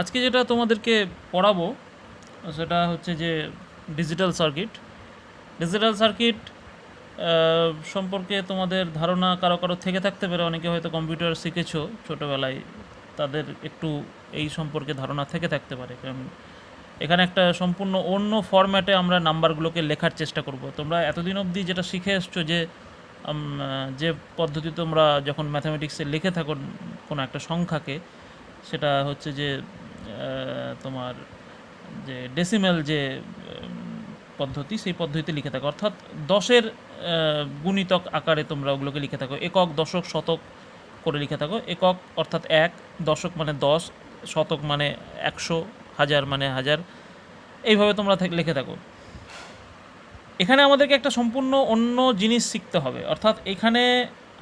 আজকে যেটা তোমাদেরকে পড়াবো সেটা হচ্ছে যে ডিজিটাল সার্কিট। ডিজিটাল সার্কিট সম্পর্কে তোমাদের ধারণা কারো কারো থেকে থাকতে পারে, অনেকে হয়তো কম্পিউটার শিখেছো ছোটোবেলায়, তাদের একটু এই সম্পর্কে ধারণা থেকে থাকতে পারে। কারণ এখানে একটা সম্পূর্ণ অন্য ফরম্যাটে আমরা নাম্বারগুলোকে লেখার চেষ্টা করব। তোমরা এতদিন অবধি যেটা শিখে এসছো যে যে পদ্ধতি তোমরা যখন ম্যাথামেটিক্সে লিখে থাকো কোনো একটা সংখ্যাকে, সেটা হচ্ছে যে তোমার যে ডেসিমেল যে পদ্ধতি, সেই পদ্ধতিতে লিখে থাকো, অর্থাৎ 10-এর গুণিতক আকারে তোমরা ওগুলোকে লিখে থাকো। একক, দশক, শতক করে লিখে থাকো। একক অর্থাৎ 1, দশক মানে 10, শতক মানে 100, হাজার মানে হাজার, এইভাবে তোমরা লিখে থাকো। এখানে আমাদেরকে একটা সম্পূর্ণ অন্য জিনিস শিখতে হবে, অর্থাৎ এখানে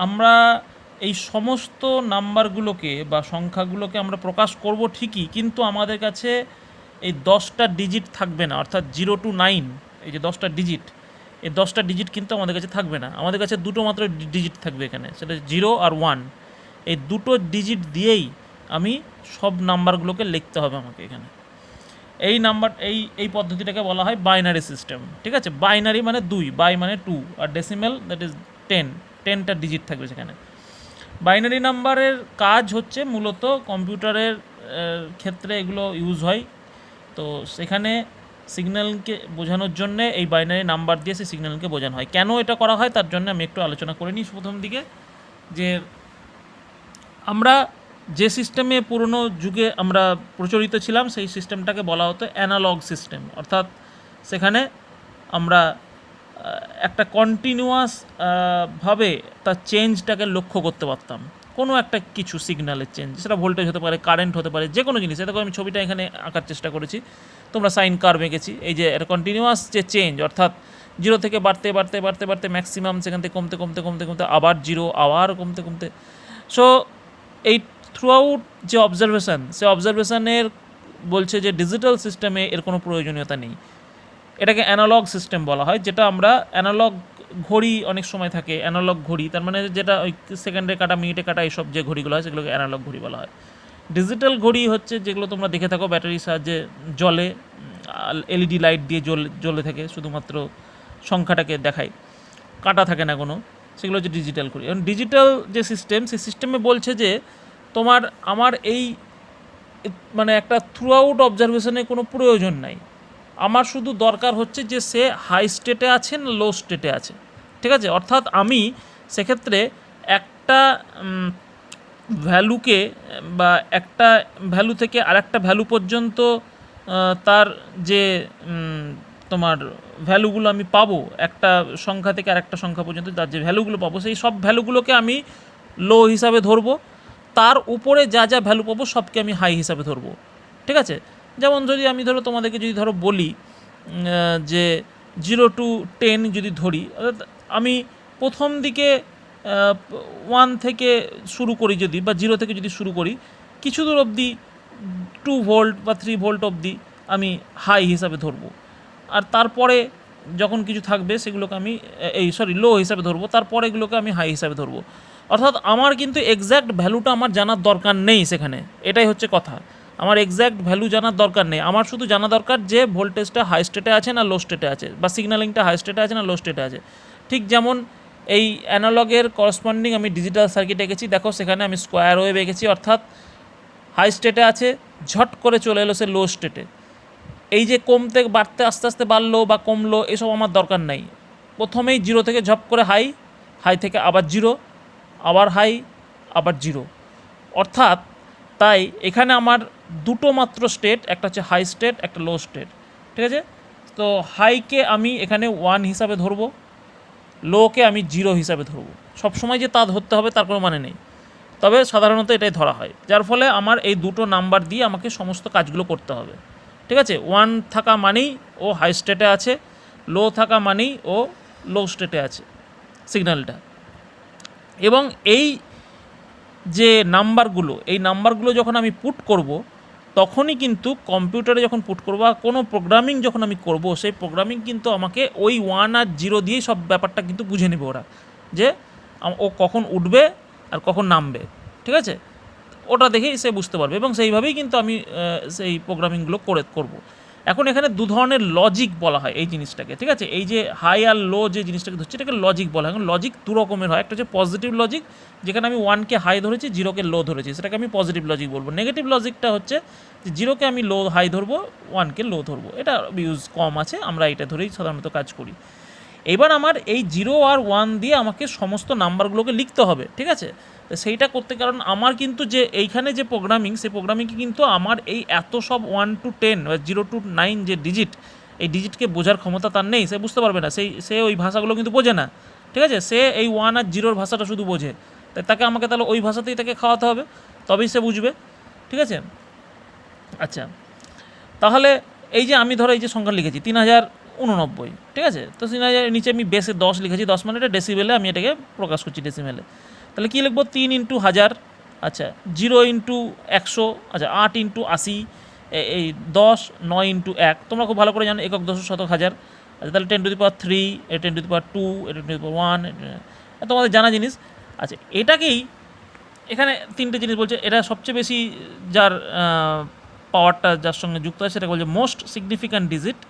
আমরা এই সমস্ত নাম্বারগুলোকে বা সংখ্যাগুলোকে আমরা প্রকাশ করব ঠিকই, কিন্তু আমাদের কাছে এই 10টা ডিজিট থাকবে না, অর্থাৎ 0 to 9, এই যে 10টা ডিজিট, এই 10টা ডিজিট কিন্তু আমাদের কাছে থাকবে না। আমাদের কাছে দুটো মাত্র ডিজিট থাকবে এখানে, সেটা 0 আর 1। এই দুটো ডিজিট দিয়েই আমি সব নাম্বারগুলোকে লিখতে হবে আমাকে এখানে। এই নাম্বার এই পদ্ধতিটাকে বলা হয় বাইনারি সিস্টেম। ঠিক আছে, বাইনারি মানে 2, বাই মানে 2, আর ডেসিমেল দ্যাট ইজ 10টা ডিজিট থাকবে সেখানে। বাইনারি নাম্বারের কাজ হচ্ছে মূলত কম্পিউটারের ক্ষেত্রে এগুলো ইউজ হয়। তো সেখানে সিগন্যালকে বোঝানোর জন্যে এই বাইনারি নাম্বার দিয়ে সেই সিগন্যালকে বোঝানো হয়। কেন এটা করা হয় তার জন্য আমি একটু আলোচনা করে নিই প্রথম দিকে। যে আমরা যে সিস্টেমে পুরনো যুগে আমরা প্রচলিত ছিলাম, সেই সিস্টেমটাকে বলা হতো অ্যানালগ সিস্টেম, অর্থাৎ সেখানে আমরা একটা কন্টিনিউয়াস ভাবে তার চেঞ্জটাকে লক্ষ্য করতে পারতাম। কোনো একটা কিছু সিগন্যালের চেঞ্জ, সেটা ভোল্টেজ হতে পারে, কারেন্ট হতে পারে, যে কোনো জিনিস। দেখো আমি ছবিটা এখানে আঁকার চেষ্টা করেছি, তোমরা সাইন কার্ভ এঁকেছি। এই যে এটা কন্টিনিউয়াস যে চেঞ্জ, অর্থাৎ 0 থেকে বাড়তে বাড়তে বাড়তে বাড়তে ম্যাক্সিমাম, সেখান থেকে কমতে কমতে কমতে কমতে আবার 0, আবার কমতে কমতে। সো এই থ্রু আউট যে অবজারভেশন, সে অবজারভেশনের বলছে যে ডিজিটাল সিস্টেমে এর কোনো প্রয়োজনীয়তা নেই। এটাকে অ্যানালগ সিস্টেম বলা হয়। যেটা আমরা অ্যানালগ ঘড়ি অনেক সময় থাকে, অ্যানালগ ঘড়ি, তার মানে যেটা ওই সেকেন্ডে কাটা, মিনিটে কাটা, এইসব যে ঘড়িগুলো হয় সেগুলোকে অ্যানালগ ঘড়ি বলা হয়। ডিজিটাল ঘড়ি হচ্ছে যেগুলো তোমরা দেখে থাকো ব্যাটারির সাহায্যে জ্বলে, এলইডি লাইট দিয়ে জ্বলে থাকে, শুধুমাত্র সংখ্যাটাকে দেখায়, কাটা থাকে না কোনো, সেগুলো হচ্ছে ডিজিটাল ঘড়ি। এবং ডিজিটাল যে সিস্টেম, সেই সিস্টেমে বলছে যে আমার এই মানে একটা থ্রু আউট অবজারভেশনে কোনো প্রয়োজন নাই। আমার শুধু দরকার হচ্ছে যে সে হাই স্টেটে আছে না লো স্টেটে আছে। ঠিক আছে, অর্থাৎ আমি সেক্ষেত্রে একটা ভ্যালুকে বা একটা ভ্যালু থেকে আরেকটা ভ্যালু পর্যন্ত তার যে তোমার ভ্যালুগুলো আমি পাবো, একটা সংখ্যা থেকে আরেকটা সংখ্যা পর্যন্ত তার যে ভ্যালুগুলো পাবো, সেই সব ভ্যালুগুলোকে আমি লো হিসাবে ধরবো। তার উপরে যা যা ভ্যালু পাবো সবকে আমি হাই হিসাবে ধরবো। ঠিক আছে, যেমন যদি আমি তোমাদেরকে যদি বলি যে 0 to 10 যদি ধরি, অর্থাৎ আমি প্রথম দিকে 1 থেকে শুরু করি যদি, বা 0 থেকে যদি শুরু করি, কিছু দূর অবধি 2 ভোল্ট বা 3 ভোল্ট অবধি আমি হাই হিসাবে ধরবো। আর তারপরে যখন কিছু থাকবে সেগুলোকে আমি লো হিসাবে ধরবো, তারপরে এগুলোকে আমি হাই হিসাবে ধরবো। অর্থাৎ আমার কিন্তু এক্স্যাক্ট ভ্যালুটা আমার জানার দরকার নেই সেখানে, এটাই হচ্ছে কথা। আমার এক্স্যাক্ট ভ্যালু জানার দরকার নেই, আমার শুধু জানা দরকার যে ভোল্টেজটা হাই স্টেটে আছে না লো স্টেটে আছে, বা সিগন্যালিংটা হাই স্টেটে আছে না লো স্টেটে আছে। ঠিক যেমন এই অ্যানালগের করসপন্ডিং আমি ডিজিটাল সার্কিট এঁকেছি, দেখো সেখানে আমি স্কোয়ার ওয়েভ এঁকেছি, অর্থাৎ হাই স্টেটে আছে, ঝট করে চলে এলো সে লো স্টেটে। এই যে কমতে বাড়তে আস্তে আস্তে বাড়লো বা কমলো, এসব আমার দরকার নেই। প্রথমেই 0 থেকে ঝপ করে হাই, হাই থেকে আবার 0, আবার হাই, আবার 0। অর্থাৎ তাই এখানে আমার দুটো মাত্র স্টেট, একটা হচ্ছে হাই স্টেট, একটা লো স্টেট। ঠিক আছে, তো হাইকে আমি এখানে 1 হিসাবে ধরবো, লোকে আমি 0 হিসাবে ধরবো। সবসময় যে তা ধরতে হবে তার কোনো মানে নেই, তবে সাধারণত এটাই ধরা হয়, যার ফলে আমার এই দুটো নাম্বার দিয়ে আমাকে সমস্ত কাজগুলো করতে হবে। ঠিক আছে, 1 থাকা মানেই ও হাই স্টেটে আছে, লো থাকা মানেই ও লো স্টেটে আছে সিগন্যালটা। এবং এই যে নাম্বারগুলো, এই নাম্বারগুলো যখন আমি পুট করব, তখনই কিন্তু কম্পিউটারে যখন পুট করব বা কোনো প্রোগ্রামিং যখন আমি করব, সেই প্রোগ্রামিং কিন্তু আমাকে ওই 1 আর 0 দিয়েই সব ব্যাপারটা কিন্তু বুঝে নেবে ওরা, যে ও কখন উঠবে আর কখন নামবে। ঠিক আছে, ওটা দেখেই সে বুঝতে পারবে এবং সেইভাবেই কিন্তু আমি সেই প্রোগ্রামিংগুলো করব। এখন এখানে দু ধরনের লজিক বলা হয় এই জিনিসটাকে, ঠিক আছে? এই যে হাই আর লো যে জিনিসটাকে ধরছে এটাকে লজিক বলা হয়। এখন লজিক দু রকমের হয়, একটা হচ্ছে পজিটিভ লজিক, যেখানে আমি 1কে হাই ধরেছি, 0কে লো ধরেছি, সেটাকে আমি পজিটিভ লজিক বলবো। নেগেটিভ লজিকটা হচ্ছে যে 0কে আমি হাই ধরবো, 1কে লো ধরবো। এটা ইউজ কম আছে, আমরা এটা ধরেই সাধারণত কাজ করি। এবার আমার এই 0 আর 1 দিয়ে আমাকে সমস্ত নাম্বারগুলোকে লিখতে হবে, ঠিক আছে? তো সেইটা করতে, কারণ আমার কিন্তু যে এইখানে যে প্রোগ্রামিং, সেই প্রোগ্রামিংকে কিন্তু আমার এই এত সব 1 to 10 বা 0 to 9 যে ডিজিট, এই ডিজিটকে বোঝার ক্ষমতা তার নেই, সে বুঝতে পারবে না, সে ওই ভাষাগুলো কিন্তু বোঝে না, ঠিক আছে? সে এই 1 আর 0 ভাষাটা শুধু বোঝে, তাই তাকে আমাকে তাহলে ওই ভাষাতেই তাকে খাওয়াতে হবে, তবেই সে বুঝবে, ঠিক আছে? আচ্ছা, তাহলে এই যে আমি ধরো এই যে সংখ্যা লিখেছি 3089, ঠিক আছে? তো 3000 নিচে আমি বেসে 10 লিখেছি, 10 মানে এটা ডেসিবেলে আমি এটাকে প্রকাশ করছি, ডেসিমেলে। তাহলে কী লিখবো? 3 ইন্টু 1000, আচ্ছা 0 ইন্টু 100, আচ্ছা 8 ইন্টু 80, এই 10, 9 ইন্টু 1, তোমরা খুব ভালো করে জানো একক, দশক, শতক, হাজার। আচ্ছা তাহলে 10⁻3, 10⁻2, 10⁻1, তোমাদের জানা জিনিস। আচ্ছা এটাকেই এখানে তিনটে জিনিস বলছে, এটা সবচেয়ে বেশি যার পাওয়ারটা যার সঙ্গে যুক্ত আছে সেটাকে বলছে মোস্ট সিগনিফিক্যান্ট ডিজিট,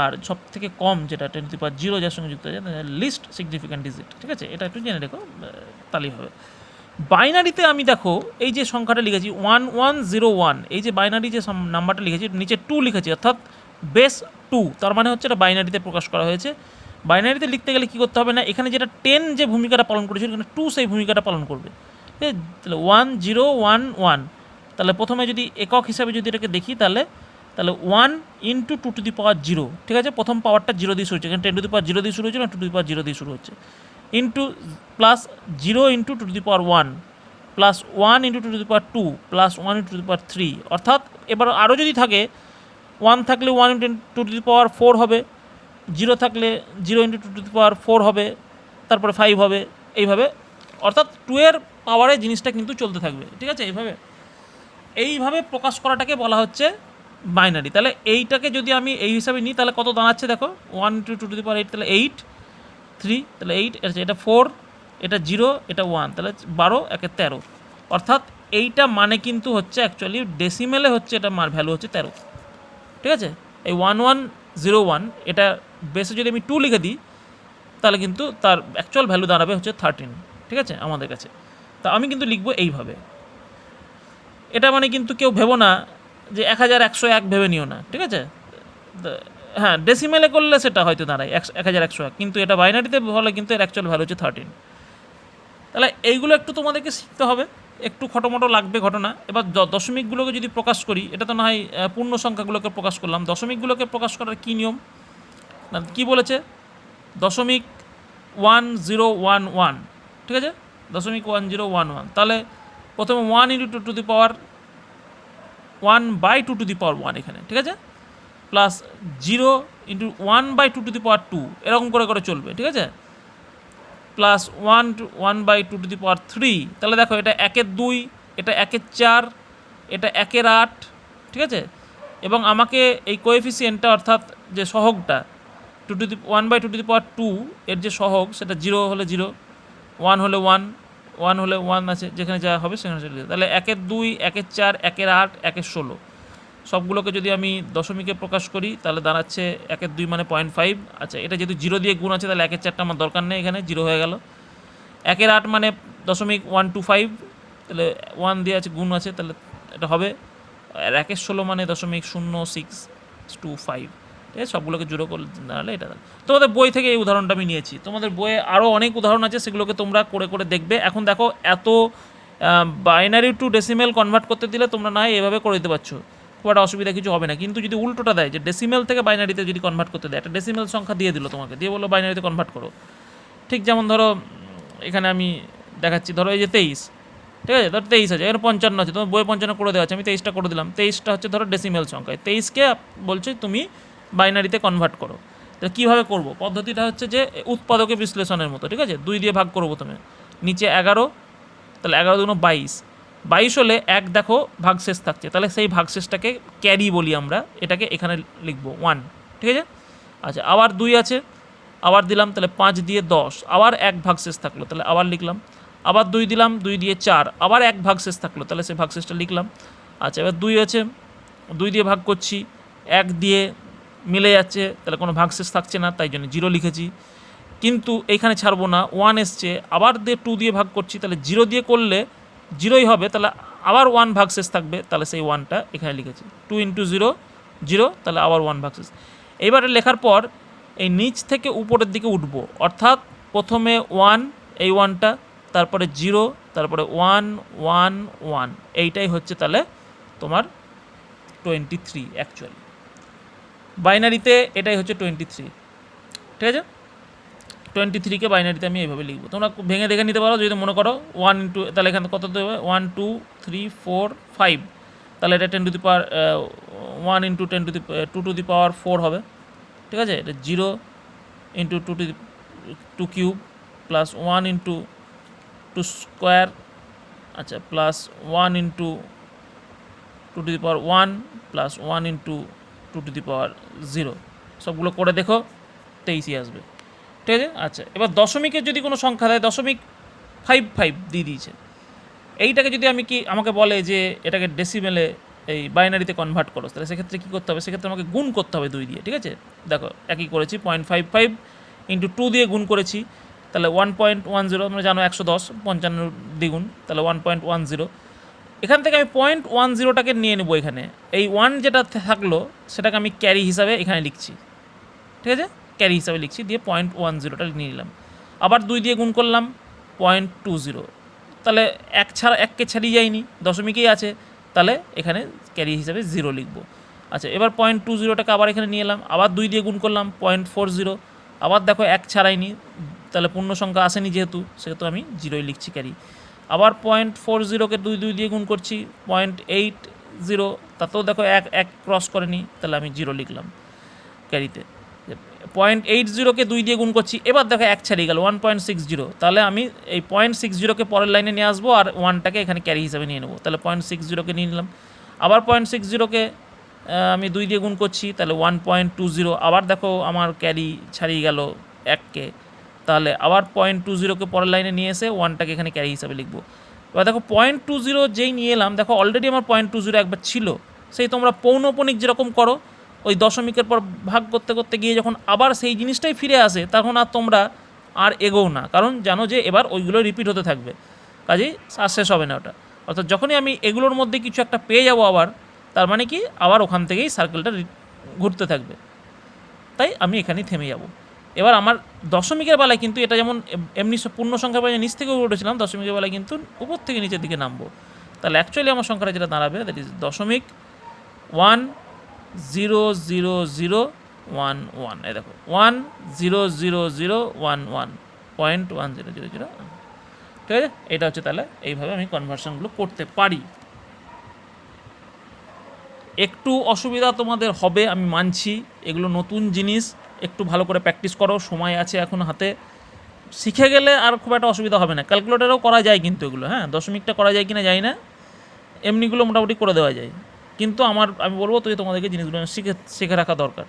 আর সব থেকে কম যেটা 10⁻0 যার সঙ্গে যুক্ত আছে লিস্ট সিগনিফিক্যান্ট ডিজিট, ঠিক আছে? এটা একটু জেনে রেখো, তাহলেই হবে। বাইনারিতে আমি দেখো এই যে সংখ্যাটা লিখেছি 1101, এই যে বাইনারি যে নাম্বারটা লিখেছি নিচে 2 লিখেছি, অর্থাৎ বেস 2, তার মানে হচ্ছে এটা বাইনারিতে প্রকাশ করা হয়েছে। বাইনারিতে লিখতে গেলে কী করতে হবে না, এখানে যেটা 10 যে ভূমিকাটা পালন করেছিল এখানে 2 সেই ভূমিকাটা পালন করবে। তাহলে 1011, তাহলে প্রথমে যদি একক হিসাবে যদি এটাকে দেখি তাহলে 1 ইন্টু 2⁻0, ঠিক আছে? প্রথম পাওয়ারটা 0 দিয়ে শুরু হচ্ছে, এখানে 10⁻0 দিয়ে শুরু হচ্ছে না, 2⁻0 দিয়ে শুরু হচ্ছে, into plus 0 into 2⁻1 plus 1 into 2⁻2 plus 1 into 2⁻3, অর্থাৎ এবার আরও যদি থাকে 1 থাকলে 1 ইন্টু 2⁻4 হবে, 0 থাকলে 0 ইন্টু 2⁻4 হবে, তারপরে 5 হবে, এইভাবে, অর্থাৎ 2 এর পাওয়ারে জিনিসটা কিন্তু চলতে থাকবে, ঠিক আছে? এইভাবে প্রকাশ করাটাকে বলা হচ্ছে বাইনারি। তাহলে এইটাকে যদি আমি এই হিসাবে নিই তাহলে কত দাঁড়াচ্ছে দেখো, 1 ইন্টু 2⁻8, তাহলে 8, 3, তাহলে 8, এটা 4, এটা 0, এটা 1, তাহলে 12, 1 13, অর্থাৎ এইটা মানে কিন্তু হচ্ছে অ্যাকচুয়ালি ডেসিমেলে হচ্ছে এটা ভ্যালু হচ্ছে 13, ঠিক আছে? এই 1101 এটা বেসে যদি আমি 2 লিখে দিই তাহলে কিন্তু তার অ্যাকচুয়াল ভ্যালু দাঁড়াবে হচ্ছে 13, ঠিক আছে আমাদের কাছে। তা আমি কিন্তু লিখবো এইভাবে। এটা মানে কিন্তু কেউ ভেবো না যে 1101 ভেবে নিও না, ঠিক আছে? হ্যাঁ, ডেসিমেলে করলে সেটা হয়তো দাঁড়ায় 1101, কিন্তু এটা বাইনারিতে হলে কিন্তু এর অ্যাকচুয়াল ভ্যালু হচ্ছে 13। তাহলে এইগুলো একটু তোমাদেরকে শিখতে হবে, একটু খটোমটো লাগবে ঘটনা। এবার দশমিকগুলোকে যদি প্রকাশ করি, এটা তো না হয় পূর্ণ সংখ্যাগুলোকে প্রকাশ করলাম, দশমিকগুলোকে প্রকাশ করার কী নিয়ম না, কী বলেছে? 0.1011, ঠিক আছে? 0.1011, তাহলে প্রথমে 1 ইন্টু 1/2 এখানে, ঠিক আছে? প্লাস 0 ইন্টু 1/2, এরকম করে চলবে, ঠিক আছে? প্লাস 1/2, তাহলে দেখো এটা 1/2, এটা 1/4, এটা 1/8, ঠিক আছে? এবং আমাকে এই কোএফিসিয়েন্টটা অর্থাৎ যে সহগটা 1/2 এর যে সহগ সেটা 0 হলে 0, 1 হলে 1, 1 হলে 1 আছে, যেখানে যা হবে সেখানে চলে যাবে। তাহলে 1/2, 1/4, 1/8, 1/16 সবগুলোকে যদি আমি দশমিকে প্রকাশ করি তাহলে দাঁড়াচ্ছে 1/2 মানে 0.5। আচ্ছা এটা যেহেতু 0 দিয়ে গুণ আছে তাহলে 1/4টা আমার দরকার নেই, এখানে 0 হয়ে গেল। 1/8 মানে 0.125, তাহলে 1 দিয়ে আছে গুণ আছে, তাহলে এটা হবে। আর 1/16 মানে 0.0625, ঠিক আছে? সবগুলোকে জুড়ো করে দাঁড়ালে এটা। তোমাদের বই থেকে এই উদাহরণটা আমি নিয়েছি, তোমাদের বইয়ে আরও অনেক উদাহরণ আছে, সেগুলোকে তোমরা করে দেখবে। এখন দেখো এত বাইনারি টু ডেসিমেল কনভার্ট করতে দিলে তোমরা না হয় এভাবে করে দিতে পারছো, খুব একটা অসুবিধা কিছু হবে না। কিন্তু যদি উল্টোটা দেয় যে ডেসিমেল থেকে বাইনারিতে যদি কনভার্ট করতে দেয়, একটা ডেসিমেল সংখ্যা দিয়ে দিল তোমাকে, দিয়ে বললো বাইনারিতে কনভার্ট করো, ঠিক যেমন ধরো এখানে আমি দেখাচ্ছি, ধরো এই যে 23, ঠিক আছে? ধরো 23 আছে, এখানে 55 আছে, তোমার বইয়ে 55 করে দেওয়া আছে, আমি 23টা করে দিলাম। 23টা হচ্ছে ধরো ডেসিমেল সংখ্যায়, 23কে বলছে তুমি বাইনারিতে কনভার্ট করো। তাহলে কীভাবে করবো? পদ্ধতিটা হচ্ছে যে উৎপাদকে বিশ্লেষণের মতো, ঠিক আছে? 2 দিয়ে ভাগ করবো প্রথমে, নিচে 11, তাহলে 11 দুগুণ 22, 22 হলে 1 দেখো ভাগশেষ থাকছে, তাহলে সেই ভাগশেষটাকে ক্যারি বলি আমরা, এটাকে এখানে লিখবো 1, ঠিক আছে? আচ্ছা আবার 2 আছে, আবার দিলাম, তাহলে 5 দিয়ে 10, আবার 1 ভাগশেষ থাকলো, তাহলে আবার লিখলাম। আবার 2 দিলাম, 2 দিয়ে 4, আবার এক ভাগশেষ থাকলো, তাহলে সেই ভাগশেষটা লিখলাম। আচ্ছা, এবার 2 আছে, 2 দিয়ে ভাগ করছি, 1 দিয়ে মিলে যাচ্ছে, তাহলে কোনো ভাগশেষ থাকছে না, তাই জন্য 0 লিখেছি। কিন্তু এইখানে ছাড়বো না, 1 এসছে, আবার 2 দিয়ে ভাগ করছি, তাহলে 0 দিয়ে করলে 0ই হবে, তাহলে আবার 1 ভাগশেষ থাকবে, তাহলে সেই 1টা এখানে লিখেছি। 2 × 0 0, তাহলে আবার 1 ভাগশেষ। এইবারে লেখার পর এই নিচ থেকে উপরের দিকে উঠবো, অর্থাৎ প্রথমে 1, এই 1টা, তারপরে 0, তারপরে 1 1 1, এইটাই হচ্ছে তাহলে তোমার 23 অ্যাকচুয়ালি। বাইনারিতে এটাই হচ্ছে 23, ঠিক আছে। 23কে বাইনারিতে আমি এইভাবে লিখবো, তোমরা ভেঙে দেখে নিতে পারো যদি মনে করো। 1 × তাহলে এখানে কত দেবে, 1 2 3 4 5, তাহলে এটা 10 to the power 1 × 10 to the 2 to the power 4 হবে, ঠিক আছে। এটা 0 × 2 to the 2 cube plus 1 × 2 square, আচ্ছা, plus 1 × 2 to the power 1 plus 1 × 2 to the power 0, সবগুলো করে দেখো 23ই আসবে, ঠিক আছে। আচ্ছা, এবার দশমিকের যদি কোনো সংখ্যা দেয়, 0.55 দিয়ে দিয়েছে, এইটাকে যদি আমি আমাকে বলে যে এটাকে ডেসিমেলে এই বাইনারিতে কনভার্ট করো, তাহলে সেক্ষেত্রে কী করতে হবে, সেক্ষেত্রে আমাকে গুণ করতে হবে 2 দিয়ে, ঠিক আছে। দেখো একই করেছি, 0.55 × 2 দিয়ে গুণ করেছি, তাহলে 1.10, আমরা জানো 110 55 দ্বিগুণ, তাহলে 1.10। এখান থেকে আমি 0.10টাকে নিয়ে নেবো, এখানে এই 1 যেটা থাকলো সেটাকে আমি ক্যারি হিসাবে এখানে লিখছি, ঠিক আছে, ক্যারি হিসাবে লিখছি, দিয়ে 0.10টা নিয়ে নিলাম। আবার 2 দিয়ে গুণ করলাম 0.20, তাহলে 1কে ছাড়িয়ে যায়নি, দশমিকেই আছে, তাহলে এখানে ক্যারি হিসাবে 0 লিখবো। আচ্ছা, এবার 0.20টাকে আবার এখানে নিয়ে এলাম, আবার 2 দিয়ে গুণ করলাম 0.40, আবার দেখো 1 ছাড়াইনি, তাহলে পূর্ণ সংখ্যা আসেনি যেহেতু, সেহেতু আমি 0ই লিখছি ক্যারি। আবার 0.40কে 2 দিয়ে গুণ করছি 0.80, তাতেও দেখো 1 ক্রস করেনি, তাহলে আমি 0 লিখলাম ক্যারিতে। 0.80কে 2 দিয়ে গুণ করছি, এবার দেখো 1 ছাড়িয়ে গেল 1.60, তাহলে আমি এই 0.60কে পরের লাইনে নিয়ে আসবো আর 1টাকে এখানে ক্যারি হিসাবে নিয়ে নেবো, তাহলে 0.60কে নিয়ে নিলাম। আবার 0.60কে আমি 2 দিয়ে গুণ করছি, তাহলে 1.20, আবার দেখো আমার ক্যারি ছাড়িয়ে গেল 1কে, তাহলে আবার 0.20কে পরের লাইনে নিয়ে এসে 1টাকে এখানে ক্যারি হিসাবে লিখবো। এবার দেখো 0.20 যেই নিয়ে এলাম, দেখো অলরেডি আমার 0.20 একবার ছিল, সেই তোমরা পৌনঃপুনিক যেরকম করো, ওই দশমিকের পর ভাগ করতে করতে গিয়ে যখন আবার সেই জিনিসটাই ফিরে আসে, তখন আর তোমরা আর এগোও না, কারণ জানো যে এবার ওইগুলো রিপিট হতে থাকবে, কাজেই আর শেষ হবে না ওটা। অর্থাৎ যখনই আমি এগুলোর মধ্যে কিছু একটা পেয়ে যাবো আবার, তার মানে কি আবার ওখান থেকেই সার্কেলটা ঘুরতে থাকবে, তাই আমি এখানেই থেমে যাব। এবার আমার দশমিকের বেলায় কিন্তু এটা যেমন এমনি পূর্ণ সংখ্যার বেলায় নিচ থেকে উঠেছিলাম, দশমিকের বেলায় কিন্তু উপর থেকে নিচের দিকে নামবো, তাহলে অ্যাকচুয়ালি আমার সংখ্যাটা যেটা দাঁড়াবে, দ্যাট ইজ 0.00011, এই দেখো 1.00011.1000, ঠিক আছে। এটা হচ্ছে, তাহলে এইভাবে আমি কনভার্সনগুলো করতে পারি। একটু অসুবিধা তোমাদের হবে, আমি মানছি, এগুলো নতুন জিনিস, একটু ভালো করে প্র্যাকটিস করো, সময় আছে এখন হাতে, শিখে গেলে আর খুব একটা অসুবিধা হবে না। ক্যালকুলেটারও করা যায় কিন্তু এগুলো, হ্যাঁ, দশমিকটা করা যায় কিনা জানি না, এমনিগুলো মোটামুটি করে দেওয়া যায়, কিন্তু আমি বলবো তো তোমাদেরকে জিনিসগুলো শিখে রাখা দরকার।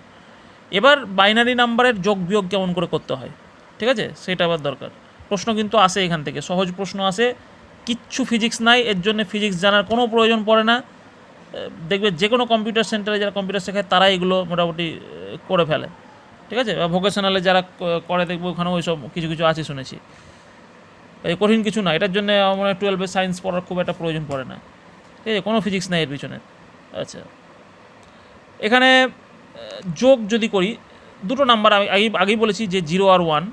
এবার বাইনারি নাম্বারের যোগ বিয়োগ কেমন করে করতে হয়, ঠিক আছে, সেটা আবার দরকার। প্রশ্ন কিন্তু আসে এখান থেকে, সহজ প্রশ্ন আসে, কিচ্ছু ফিজিক্স নাই, এর জন্য ফিজিক্স জানার কোনো প্রয়োজন পড়ে না। দেখবে যে কোনো কম্পিউটার সেন্টারে যারা কম্পিউটার শেখায় তারা এগুলো মোটামুটি করে ফেলে, ঠিক আছে, বা ভোকেশনালে যারা করে দেখবে ওখানে ওই সব কিছু কিছু আছে শুনেছি, এই কঠিন কিছু না, এটার জন্য আমার 12-এ সায়েন্স পড়ার খুব একটা প্রয়োজন পড়ে না, ঠিক আছে, কোনো ফিজিক্স নাই এর পিছনে। আচ্ছা, এখানে যোগ যদি করি, দুটো নাম্বার আমি আগেই বলেছি যে 0 আর 1,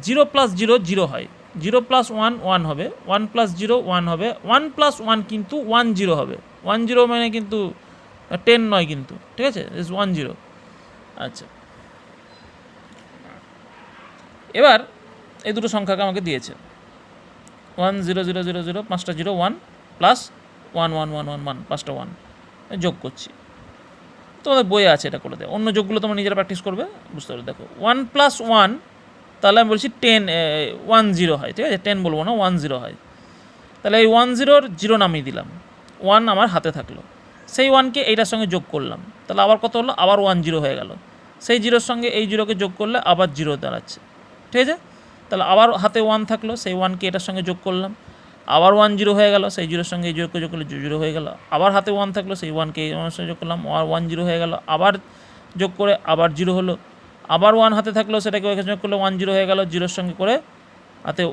0 + 0 0 হয়, 0 + 1 1 হবে, 1 + 0 1 হবে, 1 + 1 কিন্তু 10 হবে, 10 মানে কিন্তু 10 নয় কিন্তু, ঠিক আছে, ইজ 10। আচ্ছা, এবার এই দুটো সংখ্যাকে আমাকে দিয়েছে 1 0 0 0 0, 5টা 0, 1 প্লাস 1 1 1 1 1, 5টা 1 যোগ করছি, তোমাদের বইয়ে আছে এটা করে দেয়, অন্য যোগগুলো তোমরা নিজেরা প্র্যাকটিস করবে, বুঝতে পারবে। দেখো 1 + 1, তাহলে আমি বলছি 10 হয়, ঠিক আছে, 10 বলবো না, 10 হয়, তাহলে এই 10-র 0 নামিয়ে দিলাম, 1 আমার হাতে থাকলো, সেই 1কে এইটার সঙ্গে যোগ করলাম, তাহলে আবার কত হলো, আবার 10 হয়ে গেল, সেই 0-র সঙ্গে এই 0কে যোগ করলে আবার 0 দাঁড়াচ্ছে, ঠিক আছে, তাহলে আবার হাতে 1 থাকলো, সেই 1কে এটার সঙ্গে যোগ করলাম, আবার 1 0 হয়ে গেল, সেই জিরোর সঙ্গে এই জিরোকে যোগ করলে 0 হয়ে গেল, আবার হাতে 1 থাকলো, সেই 1কে এই 1 সঙ্গে যোগ করলাম, আর 1 0 হয়ে গেল, আবার যোগ করে আবার 0 হলো, আবার 1 হাতে থাকলো, সেটাকে ওইখানে যোগ করলে 1 0 হয়ে গেল, জিরোর সঙ্গে করে হাতে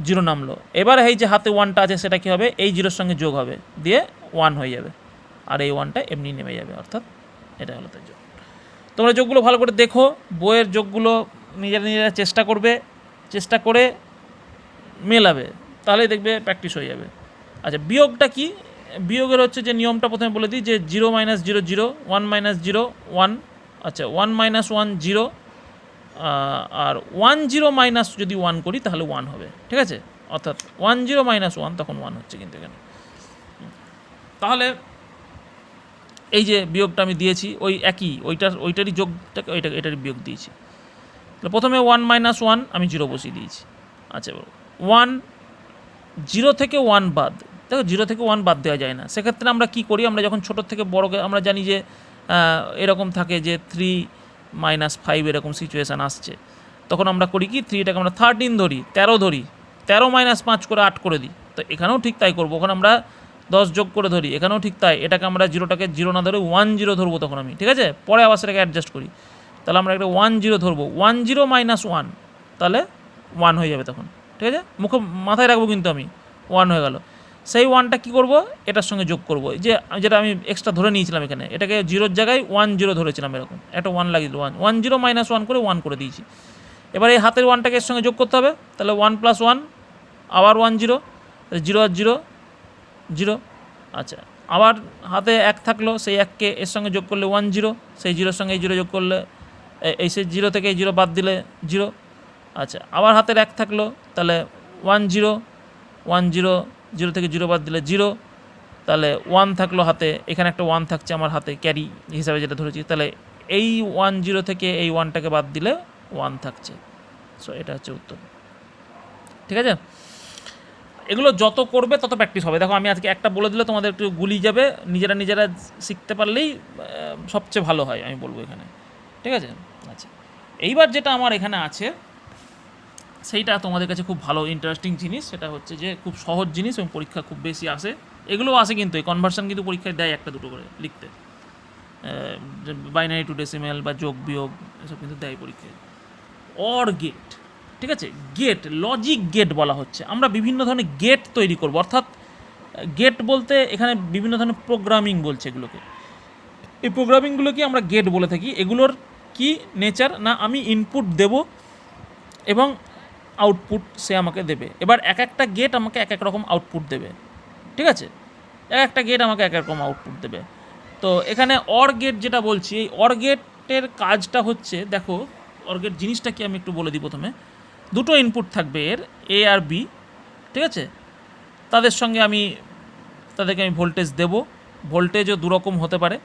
0 নামলো। এবার এই যে হাতে 1টা আছে সেটা কী হবে, এই জিরোর সঙ্গে যোগ হবে, দিয়ে 1 হয়ে যাবে, আর এই 1টা এমনি নেমে যাবে, অর্থাৎ এটা হলো তার যোগ। তোমরা যোগগুলো ভালো করে দেখো, বইয়ের যোগগুলো নিজেরা চেষ্টা করবে, চেষ্টা করে মেলাবে, তাহলেই দেখবে প্র্যাকটিস হয়ে যাবে। আচ্ছা, বিয়োগটা কি? বিয়োগের হচ্ছে যে নিয়মটা প্রথমে বলে দিই, যে 0 - 0 0, 1 - 0 1, আচ্ছা 1 - 1 0, আর 1 0 মাইনাস যদি 1 করি তাহলে 1 হবে, ঠিক আছে? অর্থাৎ 1 0 - 1 তখন 1 হচ্ছে কিন্তু এখানে। তাহলে এই যে বিয়োগটা আমি দিয়েছি ওই একই, ওইটারই যোগটাকে এটারই বিয়োগ দিয়েছি। প্রথমে 1 - 1 আমি 0 বসিয়ে দিয়েছি। আচ্ছা, 1 0 থেকে 1 বাদ, দেখো 0 থেকে 1 বাদ দেওয়া যায় না। সেক্ষেত্রে আমরা কি করি, আমরা যখন ছোটোর থেকে বড়কে আমরা জানি যে এরকম থাকে যে 3 - 5 এরকম সিচুয়েশান আসছে, তখন আমরা করি কি 3টাকে আমরা 13 ধরি, 13 ধরি, 13 - 5 করে 8 করে দিই। তো এখানেও ঠিক তাই করবো, ওখানে আমরা 10 যোগ করে ধরি, এখানেও ঠিক তাই। এটাকে আমরা 0টাকে 0 না ধরে 1 0 ধরবো তখন আমি, ঠিক আছে? পরে আবার সেটাকে অ্যাডজাস্ট করি, তাহলে আমরা একটা 1 0 ধরবো, 1 0 - 1, তাহলে 1 হয়ে যাবে তখন, ঠিক আছে? মাথায় রাখবো কিন্তু আমি 1 হয়ে গেল। সেই 1টা কী করবো, এটার সঙ্গে যোগ করবো, যেটা আমি এক্সট্রা ধরে নিয়েছিলাম এখানে, এটাকে 0-র জায়গায় 1 0 ধরেছিলাম, এরকম একটা 1 লাগিয়ে দিল, 1 0 - 1 করে 1 করে দিয়েছি। এবার এই হাতের 1টাকে এর সঙ্গে যোগ করতে হবে, তাহলে 1 + 1 আবার 1 0, 0 আর 0 0। আচ্ছা, আবার হাতে 1 থাকলো, সেই 1কে এর সঙ্গে যোগ করলে 1 0, সেই 0-র সঙ্গে এই 0 যোগ করলে এই সেই 0 থেকে এই 0 বাদ দিলে 0। আচ্ছা, আবার হাতের 1 থাকলো, তাহলে 1 0, 1 0, 0 থেকে 0 বাদ দিলে 0, তাহলে 1 থাকলো হাতে, এখানে একটা 1 থাকছে আমার হাতে ক্যারি হিসাবে যেটা ধরেছি, তাহলে এই 1 0 থেকে এই 1টাকে বাদ দিলে 1 থাকছে। সো এটা হচ্ছে উত্তর, ঠিক আছে? এগুলো যত করবে তত প্র্যাকটিস হবে। দেখো আমি আজকে একটা বলে দিলে তোমাদের একটু গুলিয়ে যাবে, নিজেরা শিখতে পারলেই সবচেয়ে ভালো হয় আমি বলবো এখানে, ঠিক আছে? আচ্ছা, এইবার যেটা আমার এখানে আছে সেইটা তোমাদের কাছে খুব ভালো ইন্টারেস্টিং জিনিস, সেটা হচ্ছে যে খুব সহজ জিনিস এবং পরীক্ষা খুব বেশি আসে, এগুলোও আসে কিন্তু এই কনভার্সন কিন্তু পরীক্ষায় দেয় 1-2 করে লিখতে, বাইনারি টু ডেসিমেল বা যোগ বিয়োগ এসব কিন্তু দেয় পরীক্ষায়। অর গেট, ঠিক আছে? গেট, লজিক গেট বলা হচ্ছে, আমরা বিভিন্ন ধরনের গেট তৈরি করব, অর্থাৎ গেট বলতে এখানে বিভিন্ন ধরনের প্রোগ্রামিং বলছে এগুলোকে, এই প্রোগ্রামিংগুলোকে আমরা গেট বলে থাকি। এগুলোর কি নেচার না, আমি ইনপুট দেব এবং আউটপুট সে আমাকে দেবে। এবার এক একটা গেট আমাকে এক এক রকম আউটপুট দেবে, ঠিক আছে? এক একটা গেট আমাকে এক এক রকম আউটপুট দেবে। তো এখানে অর গেট যেটা বলছি, এই অর গেটের কাজটা হচ্ছে, দেখো অর গেট জিনিসটা কি আমি একটু বলে দিই। প্রথমে দুটো ইনপুট থাকবে এর, এ আর বি, ঠিক আছে? তাদেরকে আমি ভোল্টেজ দেব, ভোল্টেজও দুরকম হতে পারে।